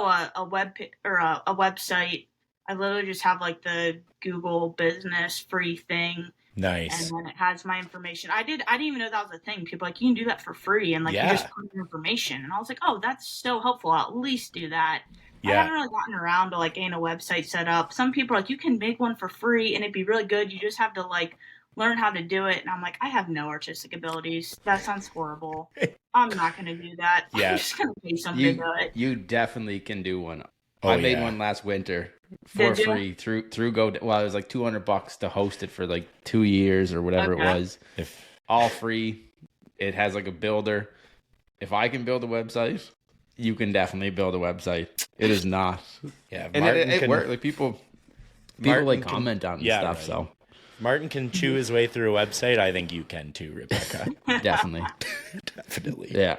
website, I literally just have like the Google Business free thing. Nice. And then it has my information. I didn't even know that was a thing. People are like, you can do that for free and like you just put your information. And I was like, oh, that's so helpful. I'll at least do that. I haven't really gotten around to like getting a website set up. Some people are like, you can make one for free and it'd be really good. You just have to like learn how to do it. And I'm like, I have no artistic abilities. That sounds horrible. I'm not going to do that. Yeah. I'm just going to pay somebody to do it. You definitely can do one. Oh, I made one last winter for Did you? free through Go. Well, it was like $200 to host it for like 2 years or whatever it was. All free. It has like a builder. If I can build a website, you can definitely build a website. It is not. Yeah, And it worked. Like people like comment on stuff. right. So Martin can chew his way through a website. I think you can too, Rebecca. definitely, Definitely. yeah,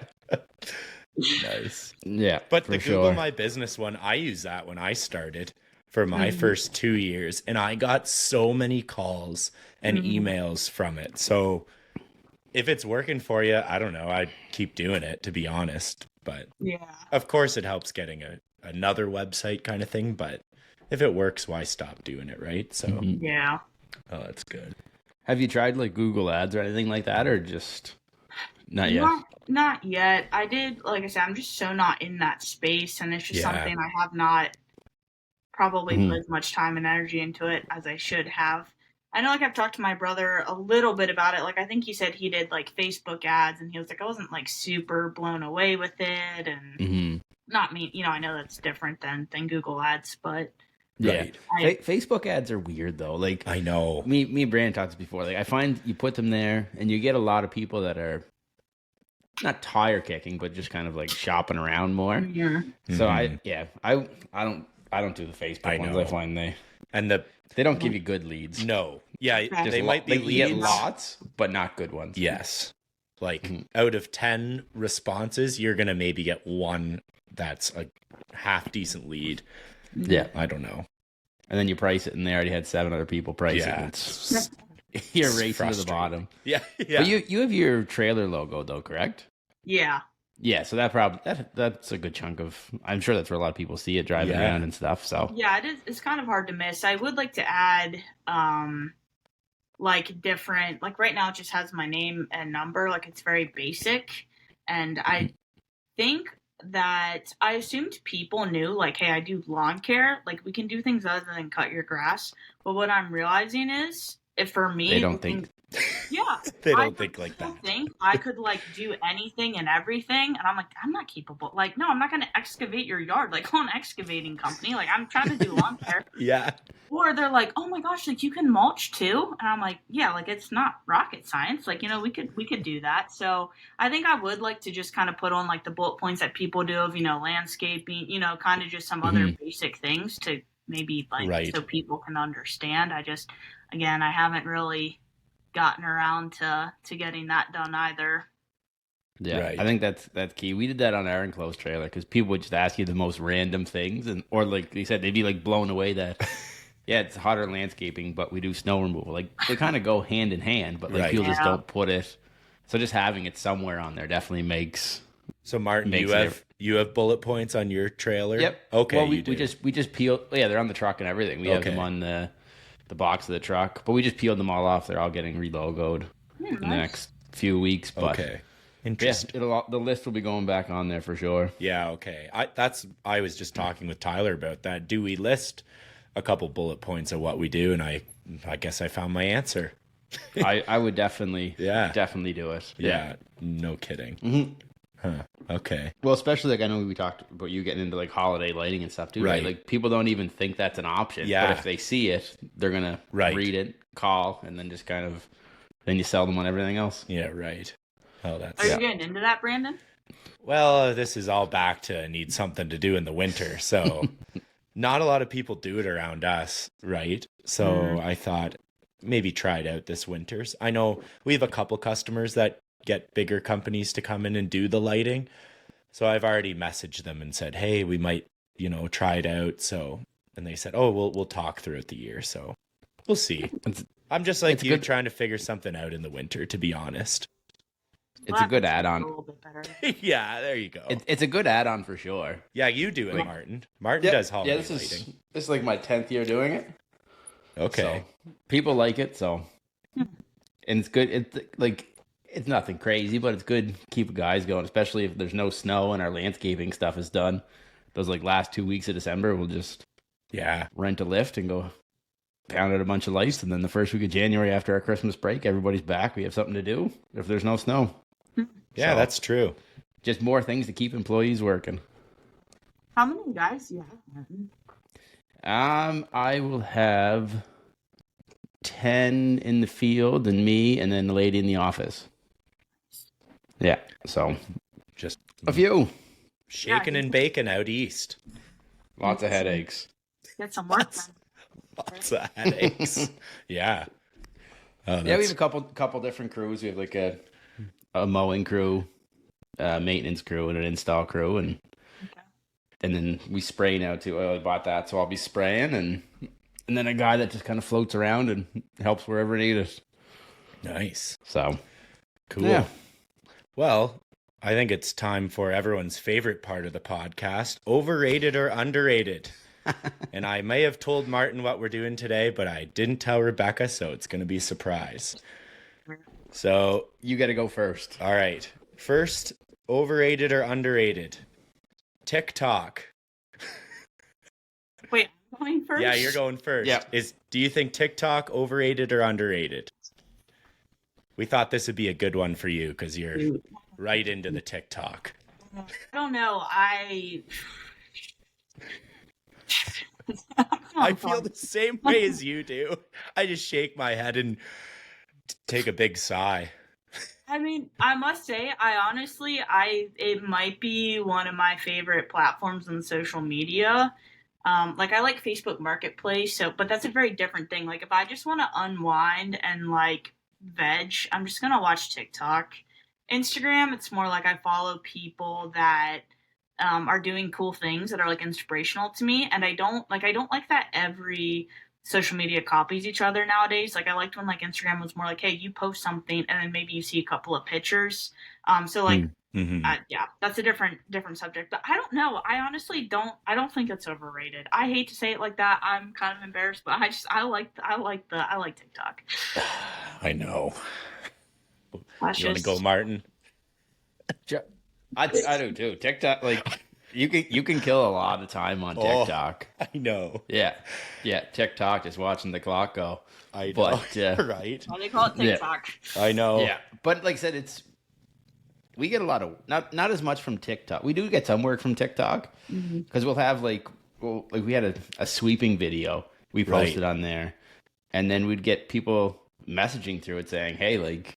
Nice. yeah. But for the sure. Google My Business one, I used that when I started for my first 2 years, and I got so many calls and emails from it. So if it's working for you, I don't know. I'd keep doing it, to be honest. But Yeah. of course, it helps getting another website kind of thing. But if it works, why stop doing it, right? So, Yeah. oh, that's good. Have you tried like Google Ads or anything like that, or just not yet? Not yet. I did, like I said, I'm just so not in that space, and it's just Yeah. something I have not probably put as much time and energy into it as I should have. I know, like, I've talked to my brother a little bit about it. Like, I think he said he did, like, Facebook ads, and he was like, I wasn't, like, super blown away with it, and not me. You know, I know that's different than Google ads, but... Yeah, Right. Facebook ads are weird though. Like I know. me and Brandon talked this before. Like I find you put them there, and you get a lot of people that are not tire kicking, but just kind of like shopping around more. Yeah. So I don't do the Facebook ones. know. I find And they don't give you good leads. no. Yeah, Just they might be you get leads. lots, but not good ones. Yes. Like out of 10 responses, you're going to maybe get one that's a half decent lead. Yeah. I don't know. And then you price it, and they already had 7 other people price it. Yeah. And it's, you're racing to the frustrating. bottom. Yeah. Yeah. But you have your trailer logo though, correct? Yeah. Yeah, so that's a good chunk of. I'm sure that's where a lot of people see it driving Yeah. around and stuff. So Yeah, it is. It's kind of hard to miss. I would like to add like different, like right now it just has my name and number, like it's very basic. And I think that I assumed people knew, like, hey, I do lawn care, like we can do things other than cut your grass. But what I'm realizing is, if for me, They don't think. yeah, They I don't think like still that. think I could like do anything and everything, and I'm like, I'm not capable. Like, no, I'm not going to excavate your yard. Like, call an excavating company. Like, I'm trying to do lawn care. Yeah. Or they're like, oh my gosh, like you can mulch too, and I'm like, yeah, like it's not rocket science. Like, you know, we could do that. So I think I would like to just kind of put on like the bullet points that people do of, you know, landscaping, you know, kind of just some other basic things to maybe like Right. so people can understand. I just, again, I haven't really gotten around to getting that done either. Yeah, Right. I think that's key. We did that on our enclosed trailer because people would just ask you the most random things, and or like they said, they'd be like blown away that yeah, it's hotter landscaping, but we do snow removal. Like they kind of go hand in hand, but like Right. people just Yeah. don't put it. So just having it somewhere on there definitely makes. So Martin, Makes you have bullet points on your trailer? Yep. Okay. Well, you do. we just peel. Yeah, they're on the truck and everything. We have Okay. them on the box of the truck, but we just peeled them all off. They're all getting relogoed in the next few weeks. But Okay. yeah, Interesting. the list will be going back on there for sure. Yeah, okay. I was just talking with Tyler about that. Do we list a couple bullet points of what we do? And I guess I found my answer. I would definitely Yeah. definitely do it. Yeah, no kidding. Mhm. Huh. Okay. Well, especially like I know we talked about you getting into like holiday lighting and stuff too, right? Right. Like people don't even think that's an option. Yeah. But if they see it, they're gonna Right. read it, call, and then just kind of then you sell them on everything else. Yeah, right. Oh, that's Are you getting into that, Brandon? Well, this is all back to need something to do in the winter. So not a lot of people do it around us, right? So I thought maybe try it out this winters. I know we have a couple customers that get bigger companies to come in and do the lighting. So I've already messaged them and said, hey, we might, you know, try it out. So, and they said, oh, we'll talk throughout the year. So we'll see. I'm just like you, trying to figure something out in the winter, to be honest. It's a good A add-on. little bit better. Yeah, there you go. It's a good add-on for sure. Yeah, you do it, Martin. Martin does holiday Yeah, this is like my 10th year doing it. Okay. So people like it, so and it's good. It's like it's nothing crazy, but it's good to keep guys going, especially if there's no snow and our landscaping stuff is done. Those like last 2 weeks of December, we'll just rent a lift and go pound out a bunch of lights, and then the first week of January after our Christmas break, everybody's back. We have something to do if there's no snow. Yeah, So, that's true. just more things to keep employees working. How many guys do you have, Martin? I will have 10 in the field and me, and then the lady in the office. Yeah, so Just a few. shaking and baking out east. Lots of headaches. Get some work done. Lots of headaches. Yeah. Oh, Yeah, we have a couple different crews. We have like a mowing crew, maintenance crew, and an install crew, and then we spray now too. I bought that, so I'll be spraying, and then a guy that just kind of floats around and helps wherever needed. nice. So Cool. Yeah. Well, I think it's time for everyone's favorite part of the podcast, overrated or underrated. And I may have told Martin what we're doing today, but I didn't tell Rebecca, so it's going to be a surprise. So, you got to go first. all right. First, overrated or underrated? TikTok. Wait, I'm going first? Yeah, you're going first. Yeah. Do you think TikTok overrated or underrated? We thought this would be a good one for you because you're right into the TikTok. I don't know. I feel the same way as you do. I just shake my head and take a big sigh. I mean, I must say, it might be one of my favorite platforms on social media. Like I like Facebook Marketplace, but that's a very different thing. Like if I just want to unwind and like veg, I'm just gonna watch TikTok. Instagram, it's more like I follow people that are doing cool things that are like inspirational to me, and I don't like that every social media copies each other nowadays. Like I liked when like Instagram was more like, hey, you post something and then maybe you see a couple of pictures. So like Yeah, that's a different subject. But I don't know. I honestly don't. I don't think it's overrated. I hate to say it like that. I'm kind of embarrassed, but I like TikTok. I know. That's You want to just go, Martin? I do too. TikTok, like you can kill a lot of time on TikTok. I know. Yeah. TikTok is watching the clock go. I know. But, right. why they call it TikTok. I know. Yeah, but like I said, we get a lot of not as much from TikTok. We do get some work from TikTok because we'll have we had a sweeping video we posted on there, and then we'd get people messaging through it saying, "Hey, like,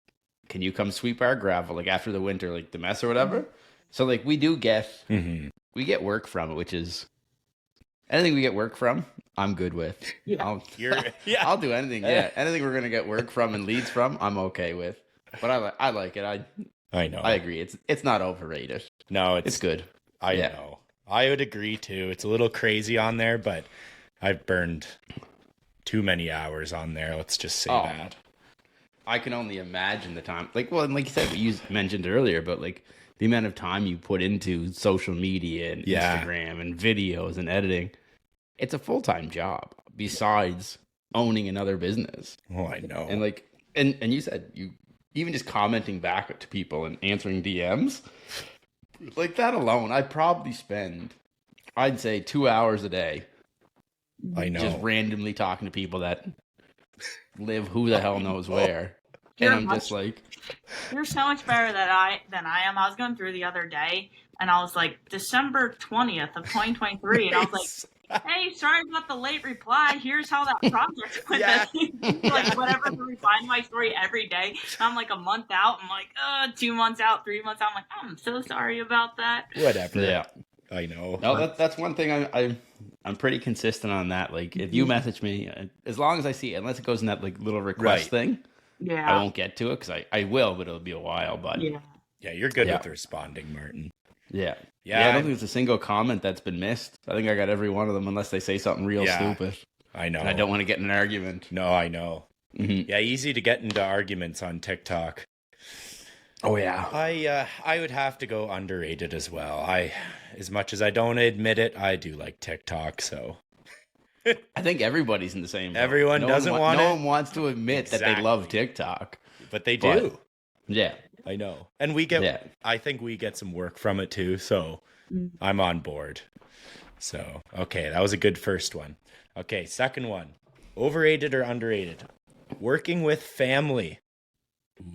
can you come sweep our gravel like after the winter, like the mess or whatever?" So like we do get we get work from it, which is anything we get work from, I'm good with. Yeah. I'll do anything. Yeah, anything we're gonna get work from and leads from, I'm okay with. But I like it. I know. I agree. It's not overrated. No, It's good. I know. I would agree too. It's a little crazy on there, but I've burned too many hours on there. Let's just say that. I can only imagine the time. Like you said, you mentioned earlier, but like the amount of time you put into social media and Instagram and videos and editing, it's a full-time job besides owning another business. Oh, I know. And like, and you said you even just commenting back to people and answering DMs, like that alone, I'd probably spend, I'd say 2 hours a day. I know. Just randomly talking to people that live who the hell knows where. And I'm just like, you're so much better than I am. I was going through the other day, and I was like, December 20th of 2023, and I was like, hey, sorry about the late reply. Here's how that project went. Like, whatever, replying my story every day. I'm like a month out. I'm like, 2 months out, 3 months out. I'm like, I'm so sorry about that. Whatever. Yeah. I know. No, that's one thing I'm pretty consistent on that. Like, if you message me, as long as I see it, unless it goes in that like little request thing, I won't get to it because I will, but it'll be a while. But yeah, you're good with responding, Martin. Yeah, I don't think there's a single comment that's been missed. I think I got every one of them, unless they say something real stupid. I know. And I don't want to get in an argument. No, I know. Yeah, easy to get into arguments on TikTok. Oh yeah. I would have to go underrated as well. As much as I don't admit it, I do like TikTok, so I think everybody's in the same boat. Everyone doesn't want it. No one wants to admit that they love TikTok. But they do. Yeah. I know. And we get I think we get some work from it too, so I'm on board. So, okay, that was a good first one. Okay, second one. Overrated or underrated? Working with family.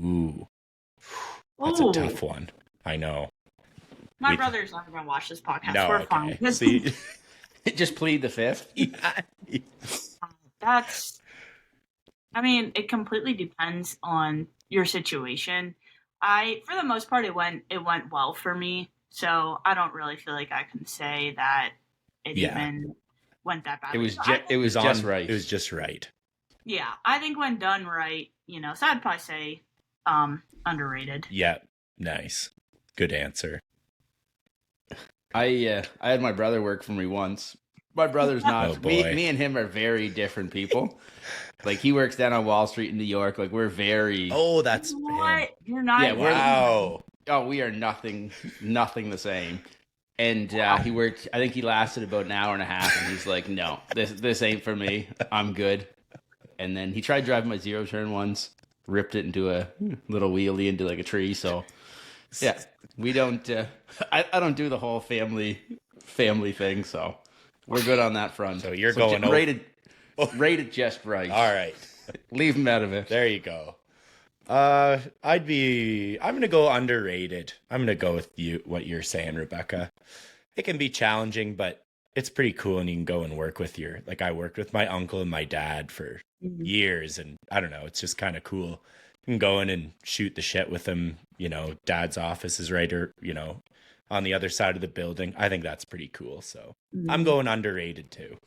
Ooh. That's a tough one. I know. My brother's not going to watch this podcast. No, We're fine. See? Just plead the fifth. I mean, it completely depends on your situation. For the most part, it went well for me. So I don't really feel like I can say that it even went that bad. It was just right. It was just right. Yeah, I think when done right, so I'd probably say underrated. Yeah, nice. Good answer. I had my brother work for me once. My brother's not. Me and him are very different people. Like, he works down on Wall Street in New York. Like, we're very. Oh, that's what him. You're not. Yeah, wow. We are nothing the same. And he worked. I think he lasted about an hour and a half, and he's like, "No, this ain't for me. I'm good." And then he tried driving my zero turn once, ripped it into a little wheelie into like a tree. So, yeah, we don't. I don't do the whole family thing. So we're good on that front. So you're going rated just right. All right, leave him out of it. There you go. I'm gonna go underrated. I'm gonna go with what you're saying, Rebecca. It can be challenging, but it's pretty cool, and you can go and work with I worked with my uncle and my dad for years, and I don't know, it's just kind of cool. You can go in and shoot the shit with them. Dad's office is right, on the other side of the building. I think that's pretty cool. So I'm going underrated too.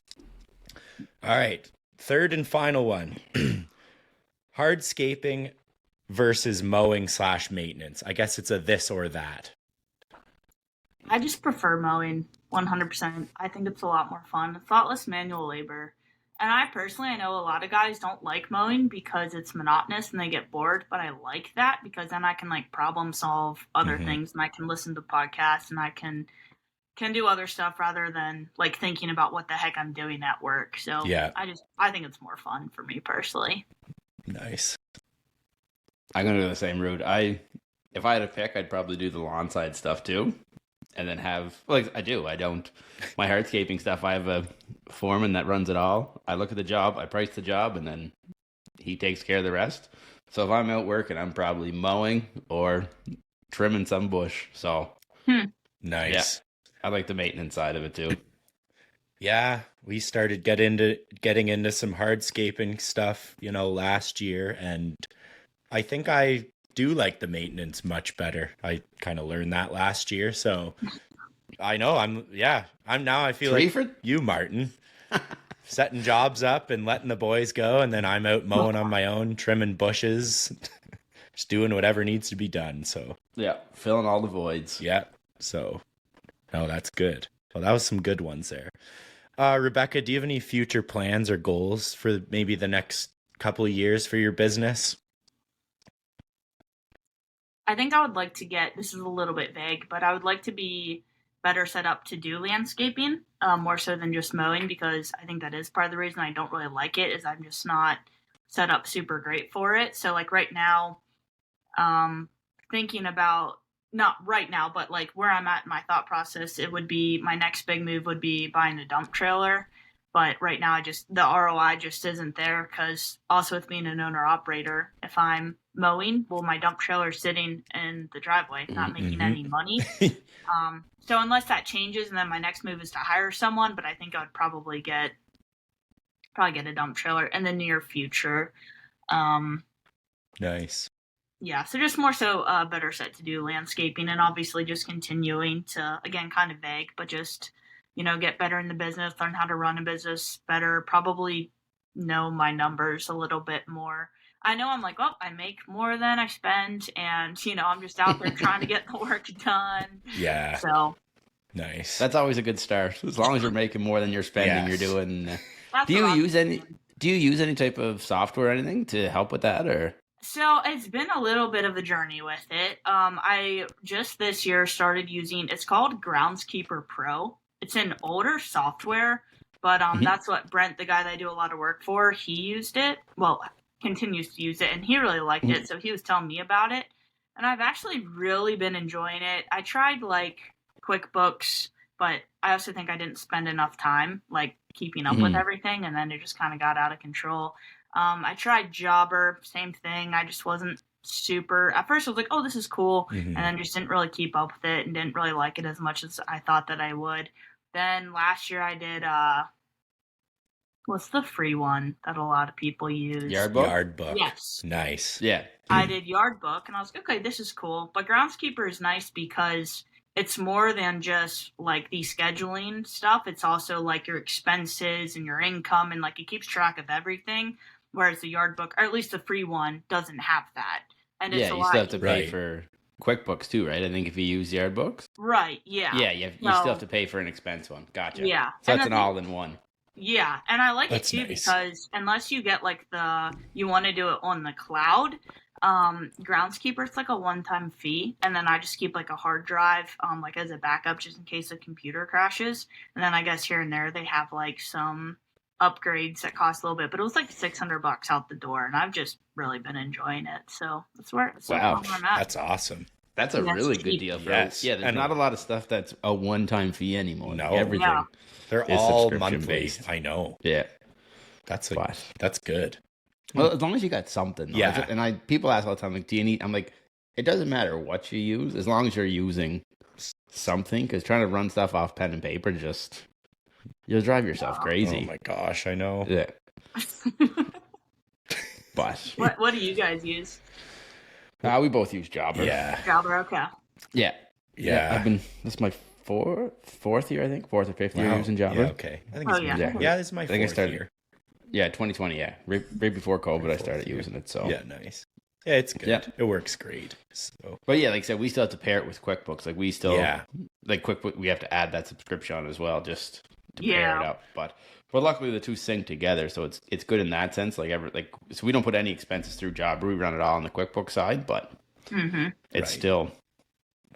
All right, third and final one. Hardscaping versus mowing/maintenance. I guess it's a this or that. I just prefer mowing 100%. I think it's a lot more fun. It's a lot less manual labor. And I personally, I know a lot of guys don't like mowing because it's monotonous and they get bored, but I like that because then I can like problem solve other things and I can listen to podcasts and I can do other stuff rather than like thinking about what the heck I'm doing at work. So Yeah. I think it's more fun for me personally. Nice. I'm gonna go the same route. If I had a pick, I'd probably do the lawn side stuff too. And then I don't. My hardscaping stuff, I have a foreman that runs it all. I look at the job, I price the job, and then he takes care of the rest. So if I'm out working, I'm probably mowing or trimming some bush. So Nice. I like the maintenance side of it too. Yeah, we started getting into some hardscaping stuff, last year, and I think I do like the maintenance much better. I kind of learned that last year, so I know I feel like you, Martin, setting jobs up and letting the boys go, and then I'm out mowing on my own, trimming bushes, just doing whatever needs to be done. So yeah, filling all the voids. Yeah, so no, that's good. Well, that was some good ones there. Rebecca, do you have any future plans or goals for maybe the next couple of years for your business? I think I would like to this is a little bit vague, but I would like to be better set up to do landscaping, more so than just mowing, because I think that is part of the reason I don't really like it, is I'm just not set up super great for it. So like right now, thinking about, not right now, but like where I'm at in my thought process, it would be, my next big move would be buying a dump trailer. But right now, the ROI just isn't there, because also with being an owner operator, if I'm mowing, well, my dump trailer is sitting in the driveway, not making any money. So unless that changes, and then my next move is to hire someone, but I think I would probably get a dump trailer in the near future. Nice. Yeah, so just more so better set to do landscaping, and obviously just continuing to, again, kind of vague, but just, get better in the business, learn how to run a business better, probably know my numbers a little bit more. I know I'm like, I make more than I spend, and, I'm just out there trying to get the work done. Yeah. So. Nice. That's always a good start. As long as you're making more than you're spending, Yes. you're doing. That's Do you use any type of software or anything to help with that, or? So it's been a little bit of a journey with it. I just this year started using, it's called Groundskeeper Pro. It's an older software, but that's what Brent, the guy that I do a lot of work for, he used it. Well, continues to use it, and he really liked it, so he was telling me about it. And I've actually really been enjoying it. I tried like QuickBooks, but I also think I didn't spend enough time like keeping up with everything, and then it just kind of got out of control. I tried Jobber, same thing. I just wasn't super, at first I was like, oh, this is cool. And then just didn't really keep up with it and didn't really like it as much as I thought that I would. Then last year I did, what's the free one that a lot of people use? Yardbook. Yes. Nice. Yeah. I did Yardbook, and I was like, okay, this is cool. But Groundskeeper is nice because it's more than just like the scheduling stuff. It's also like your expenses and your income, and like it keeps track of everything. Whereas the Yardbook, or at least the free one, doesn't have that. And it's you still have to pay for QuickBooks too, right? I think if you use Yardbooks. Right, yeah. Yeah, you still have to pay for an expense one. Gotcha. Yeah. So that's an all-in-one. Yeah, and I like That's it too nice. because unless you get like you want to do it on the cloud, Groundskeeper, it's like a one-time fee, and then I just keep like a hard drive like as a backup just in case the computer crashes. And then I guess here and there they have like some upgrades that cost a little bit, but it was like $600 out the door, and I've just really been enjoying it. So that's where Wow, I'm at. that's awesome. That's a That's really cheap. good deal for Yes. Yeah, there's not a lot of stuff that's a one-time fee anymore. No. Everything. Yeah. They're is all subscription monthly. based. I know. Yeah. That's But- good. Well, as long as you got something. Though. Yeah. And people ask all the time, like, do you need? I'm like, it doesn't matter what you use, as long as you're using something. Because trying to run stuff off pen and paper, you'll drive yourself crazy. Oh my gosh, I know. Yeah. But What do you guys use? we both use Jobber. Yeah. Jobber, okay. Yeah. Yeah. This is my fourth year, I think, fourth or fifth year Wow. using Jobber. Yeah, okay. I think Oh, it's yeah. yeah, this is my I think I fourth started- year. Yeah, 2020. Yeah, right before COVID, I started year. using it. So Yeah, nice. Yeah, it's good. Yeah. It works great. So But yeah, like I said, we still have to pair it with QuickBooks. Like we still, Yeah. like QuickBooks, we have to add that subscription on as well, just to pair Yeah. it up. But But luckily the two sync together, so it's good in that sense. So we don't put any expenses through Job. We run it all on the QuickBooks side, but it's still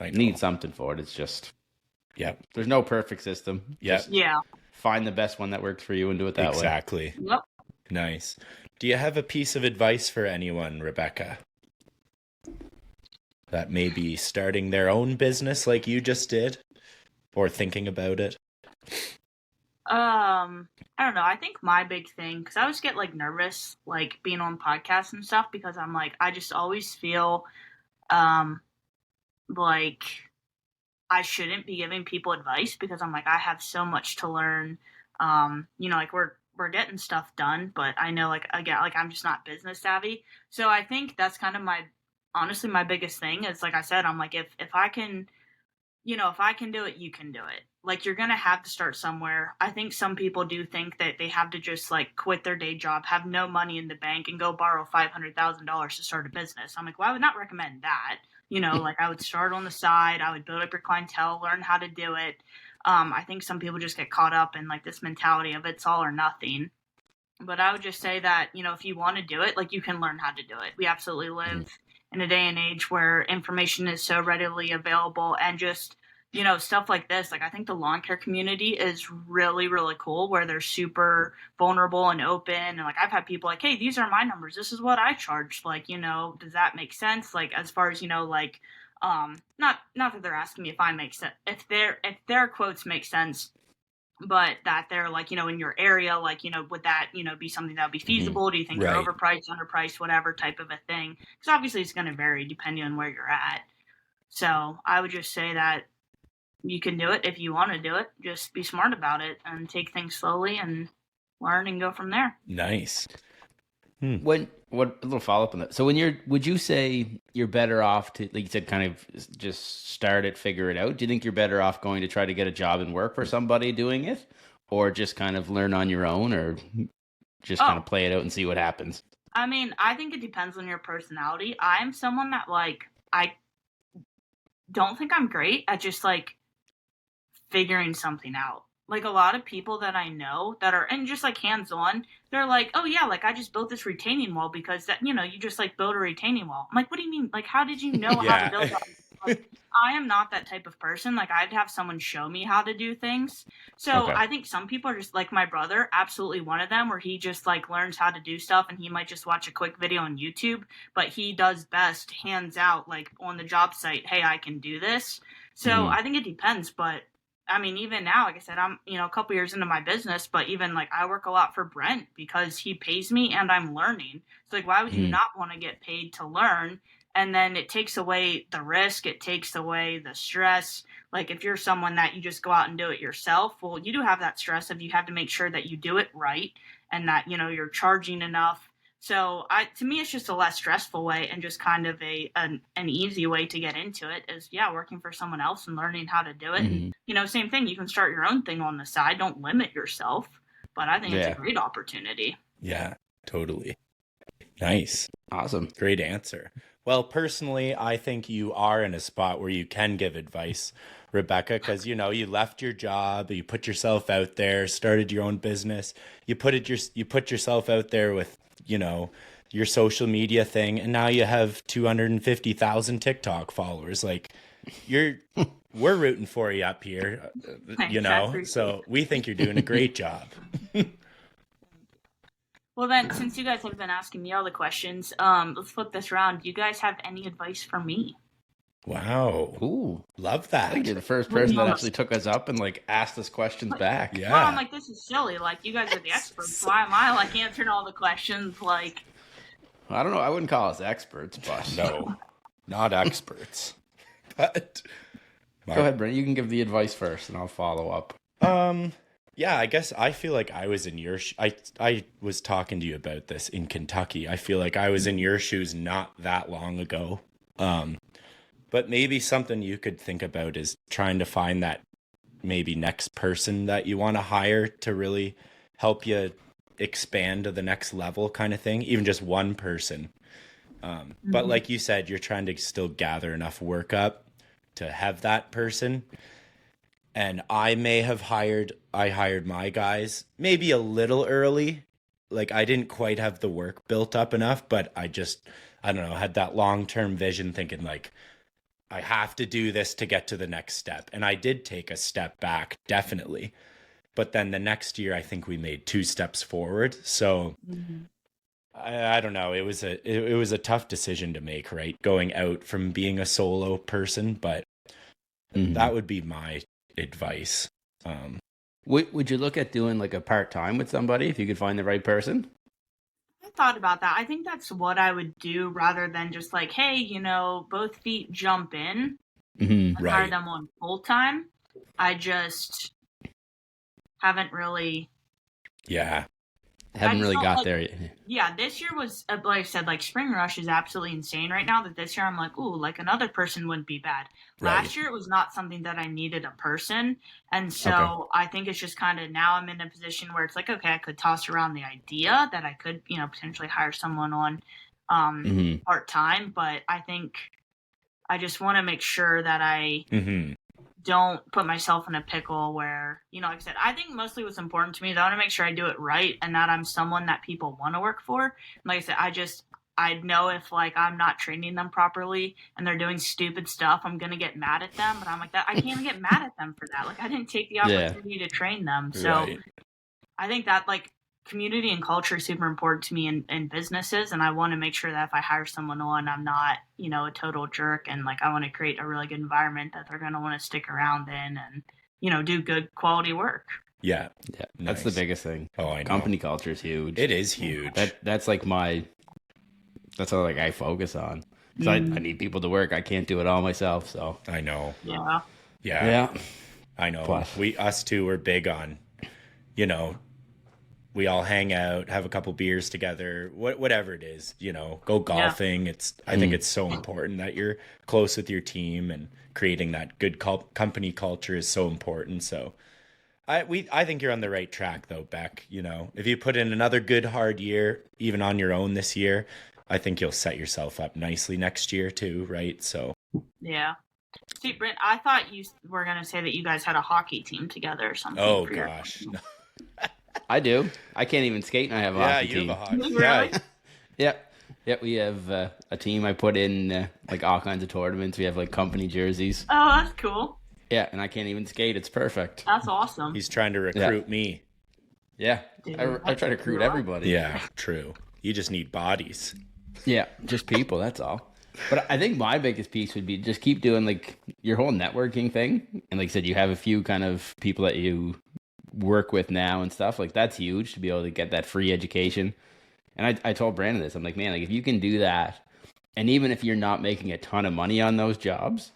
needs something for it. It's just there's no perfect system. Yeah. Find the best one that works for you and do it that way. Exactly. Yep. Nice. Do you have a piece of advice for anyone, Rebecca, that may be starting their own business like you just did, or thinking about it? I don't know. I think my big thing, because I always get like nervous, like being on podcasts and stuff, because I'm like, I just always feel, like I shouldn't be giving people advice because I'm like, I have so much to learn. Like we're getting stuff done, but I know like again, like I'm just not business savvy. So I think that's kind of honestly my biggest thing is, like I said, I'm like, if I can, if I can do it, you can do it. Like, you're going to have to start somewhere. I think some people do think that they have to just like quit their day job, have no money in the bank, and go borrow $500,000 to start a business. I'm like, well, I would not recommend that. Like I would start on the side. I would build up your clientele, learn how to do it. I think some people just get caught up in like this mentality of it's all or nothing. But I would just say that, if you want to do it, like you can learn how to do it. We absolutely live in a day and age where information is so readily available, and just, stuff like this. Like, I think the lawn care community is really, really cool, where they're super vulnerable and open. And like, I've had people like, hey, these are my numbers. This is what I charge. Like, does that make sense? Like, as far as, like, not that they're asking me if I make sense, if their quotes make sense, but that they're like, in your area, like, would that, be something that would be feasible? Do you think they're overpriced, underpriced, whatever type of a thing? Because obviously it's going to vary depending on where you're at. So I would just say that you can do it if you want to do it. Just be smart about it and take things slowly and learn and go from there. Nice. What a little follow up on that. So would you say you're better off to, like you said, kind of just start it, figure it out? Do you think you're better off going to try to get a job and work for somebody doing it, or just kind of learn on your own, or just kind of play it out and see what happens? I mean, I think it depends on your personality. I'm someone that like, I don't think I'm great at just like figuring something out. Like, a lot of people that I know that are, and just like hands-on, they're like, oh yeah, like I just built this retaining wall because that, you just like build a retaining wall. I'm like, what do you mean? Like, how did you know how to build that? Like, I am not that type of person. Like, I'd have someone show me how to do things. So I think some people are just like my brother, absolutely one of them, where he just like learns how to do stuff, and he might just watch a quick video on YouTube, but he does best hands out, like on the job site, hey, I can do this. So I think it depends, but I mean, even now, like I said, I'm, a couple years into my business, but even like I work a lot for Brent because he pays me and I'm learning. So like, why would you not want to get paid to learn? And then it takes away the risk. It takes away the stress. Like, if you're someone that you just go out and do it yourself, well, you do have that stress of you have to make sure that you do it right and that, you're charging enough. So to me, it's just a less stressful way, and just kind of an easy way to get into it is, working for someone else and learning how to do it. And, same thing. You can start your own thing on the side. Don't limit yourself. But I think it's a great opportunity. Yeah, totally. Nice. Awesome. Great answer. Well, personally, I think you are in a spot where you can give advice, Rebecca, because, you left your job, you put yourself out there, started your own business, you put yourself out there with, your social media thing, and now you have 250,000 TikTok followers. Like, we're rooting for you up here, so we think you're doing a great job. Well, then, since you guys have been asking me all the questions, let's flip this around. Do you guys have any advice for me? Wow. Ooh. Love that. I think you're the first person that actually took us up and like asked us questions back. Yeah. Well, I'm like, this is silly. Like, you guys are the experts. Why am I like answering all the questions? Like, I don't know. I wouldn't call us experts, but no, not experts. But go ahead, Brent. You can give the advice first, and I'll follow up. Yeah, I guess I feel like I was in your I was talking to you about this in Kentucky. I feel like I was in your shoes not that long ago. But maybe something you could think about is trying to find that maybe next person that you want to hire to really help you expand to the next level kind of thing, even just one person. But like you said, you're trying to still gather enough work up to have that person. And I hired my guys maybe a little early. Like I didn't quite have the work built up enough, but I don't know, had that long-term vision thinking like, I have to do this to get to the next step. And I did take a step back, definitely. But then the next year, I think we made 2 steps forward. So I don't know. It was a tough decision to make, right? Going out from being a solo person, but that would be my advice. Would you look at doing like a part-time with somebody if you could find the right person? I thought about that. I think that's what I would do rather than just like, hey, you know, both feet jump in and hire them on full time. I just haven't really. Yeah. Haven't really got there yet. Yeah, this year was, like I said, like Spring Rush is absolutely insane right now. That this year I'm like, ooh, like another person wouldn't be bad. Last year it was not something that I needed a person. And so I think it's just kind of now I'm in a position where it's like, okay, I could toss around the idea that I could, you know, potentially hire someone on part-time. But I think I just want to make sure that I don't put myself in a pickle where, you know, like I said, I think mostly what's important to me is I want to make sure I do it right and that I'm someone that people want to work for. And like I said, I know if like I'm not training them properly and they're doing stupid stuff, I'm gonna get mad at them. But I'm like that. I can't even get mad at them for that. Like I didn't take the opportunity to train them. So I think that like community and culture is super important to me in businesses, and I want to make sure that if I hire someone on, I'm not, you know, a total jerk, and like I want to create a really good environment that they're going to want to stick around in and, you know, do good quality work. Yeah. That's the biggest thing. Oh, I know. Company culture is huge. It is huge. That's like that's all like I focus on. So I need people to work. I can't do it all myself. So I know. Yeah. I know. Plus. Us two were big on, you know, we all hang out, have a couple beers together, whatever it is, you know, go golfing. I think it's so important that you're close with your team, and creating that good company culture is so important. So I think you're on the right track though, Beck. You know, if you put in another good hard year, even on your own this year, I think you'll set yourself up nicely next year too, right? So yeah. See, Brent, I thought you were going to say that you guys had a hockey team together or something. Oh gosh. I do. I can't even skate, and I have a hockey team. Yeah, you have a hockey. Really? Yep. We have a team. I put in like all kinds of tournaments. We have like company jerseys. Oh, that's cool. Yeah, and I can't even skate. It's perfect. That's awesome. He's trying to recruit me. Yeah, Dude, I try to recruit everybody. Yeah, true. You just need bodies. Yeah, just people. That's all. But I think my biggest piece would be just keep doing like your whole networking thing. And like I said, you have a few kind of people that you work with now and stuff. Like that's huge to be able to get that free education. And I told Brandon this. I'm like, man, like if you can do that, and even if you're not making a ton of money on those jobs,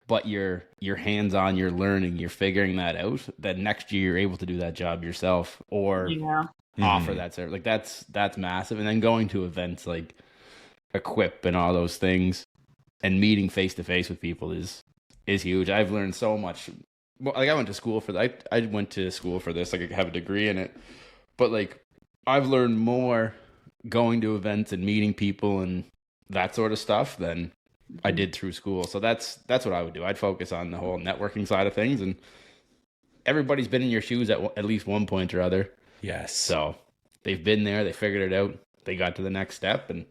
but you're hands-on, you're learning, you're figuring that out, then next year you're able to do that job yourself or offer that service. Like that's massive. And then going to events like Equip and all those things and meeting face-to-face with people is huge. I've learned so much. Well, like I went to school for that. I went to school for this. Like I have a degree in it, but like I've learned more going to events and meeting people and that sort of stuff than I did through school. So that's what I would do. I'd focus on the whole networking side of things, and everybody's been in your shoes at least one point or other. Yes. So they've been there. They figured it out. They got to the next step, and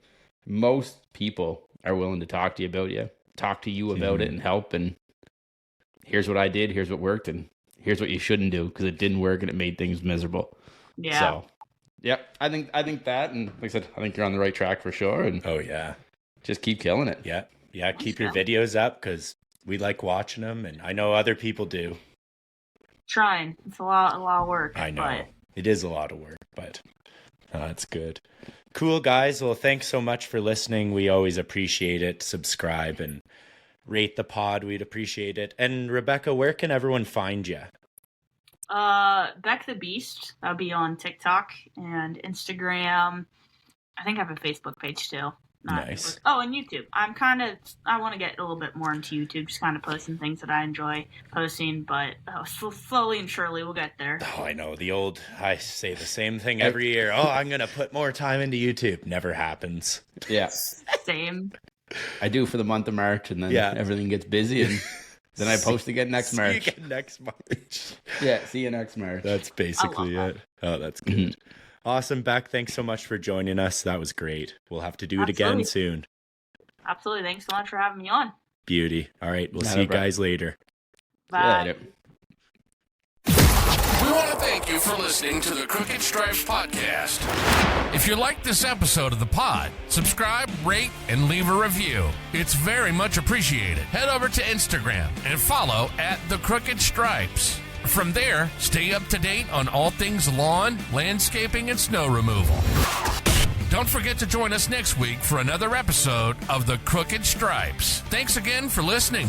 most people are willing to talk to you about it and help. And here's what I did. Here's what worked. And here's what you shouldn't do because it didn't work and it made things miserable. Yeah. So, yep. I think that. And like I said, I think you're on the right track for sure. And oh yeah, just keep killing it. Yeah. Yeah. Keep your videos up because we like watching them. And I know other people do. Trying. It's a lot of work. I know. But... It is a lot of work, but that's good. Cool, guys. Well, thanks so much for listening. We always appreciate it. Subscribe and rate the pod. We'd appreciate it. And Rebecca, where can everyone find you? Beck the Beast. That'll be on TikTok and Instagram. I think I have a Facebook page too. Nice. Oh, and YouTube. I want to get a little bit more into YouTube, just kind of posting things that I enjoy posting, but slowly and surely we'll get there. Oh, I know. I say the same thing every year. Oh, I'm going to put more time into YouTube. Never happens. Yeah. Same. I do for the month of March, and then everything gets busy, and Then I post again next See March. you again next March. Yeah, see you next March. That's basically it. Oh, that's good. Awesome, Beck. Thanks so much for joining us. That was great. We'll have to do it again soon. Absolutely. Thanks so much for having me on. Beauty. All right. We'll see you guys later. Bye. We want to thank you for listening to the Crooked Stripes podcast. If you like this episode of the pod, subscribe, rate, and leave a review. It's very much appreciated. Head over to Instagram and follow at the Crooked Stripes. From there, stay up to date on all things lawn, landscaping, and snow removal. Don't forget to join us next week for another episode of the Crooked Stripes. Thanks again for listening.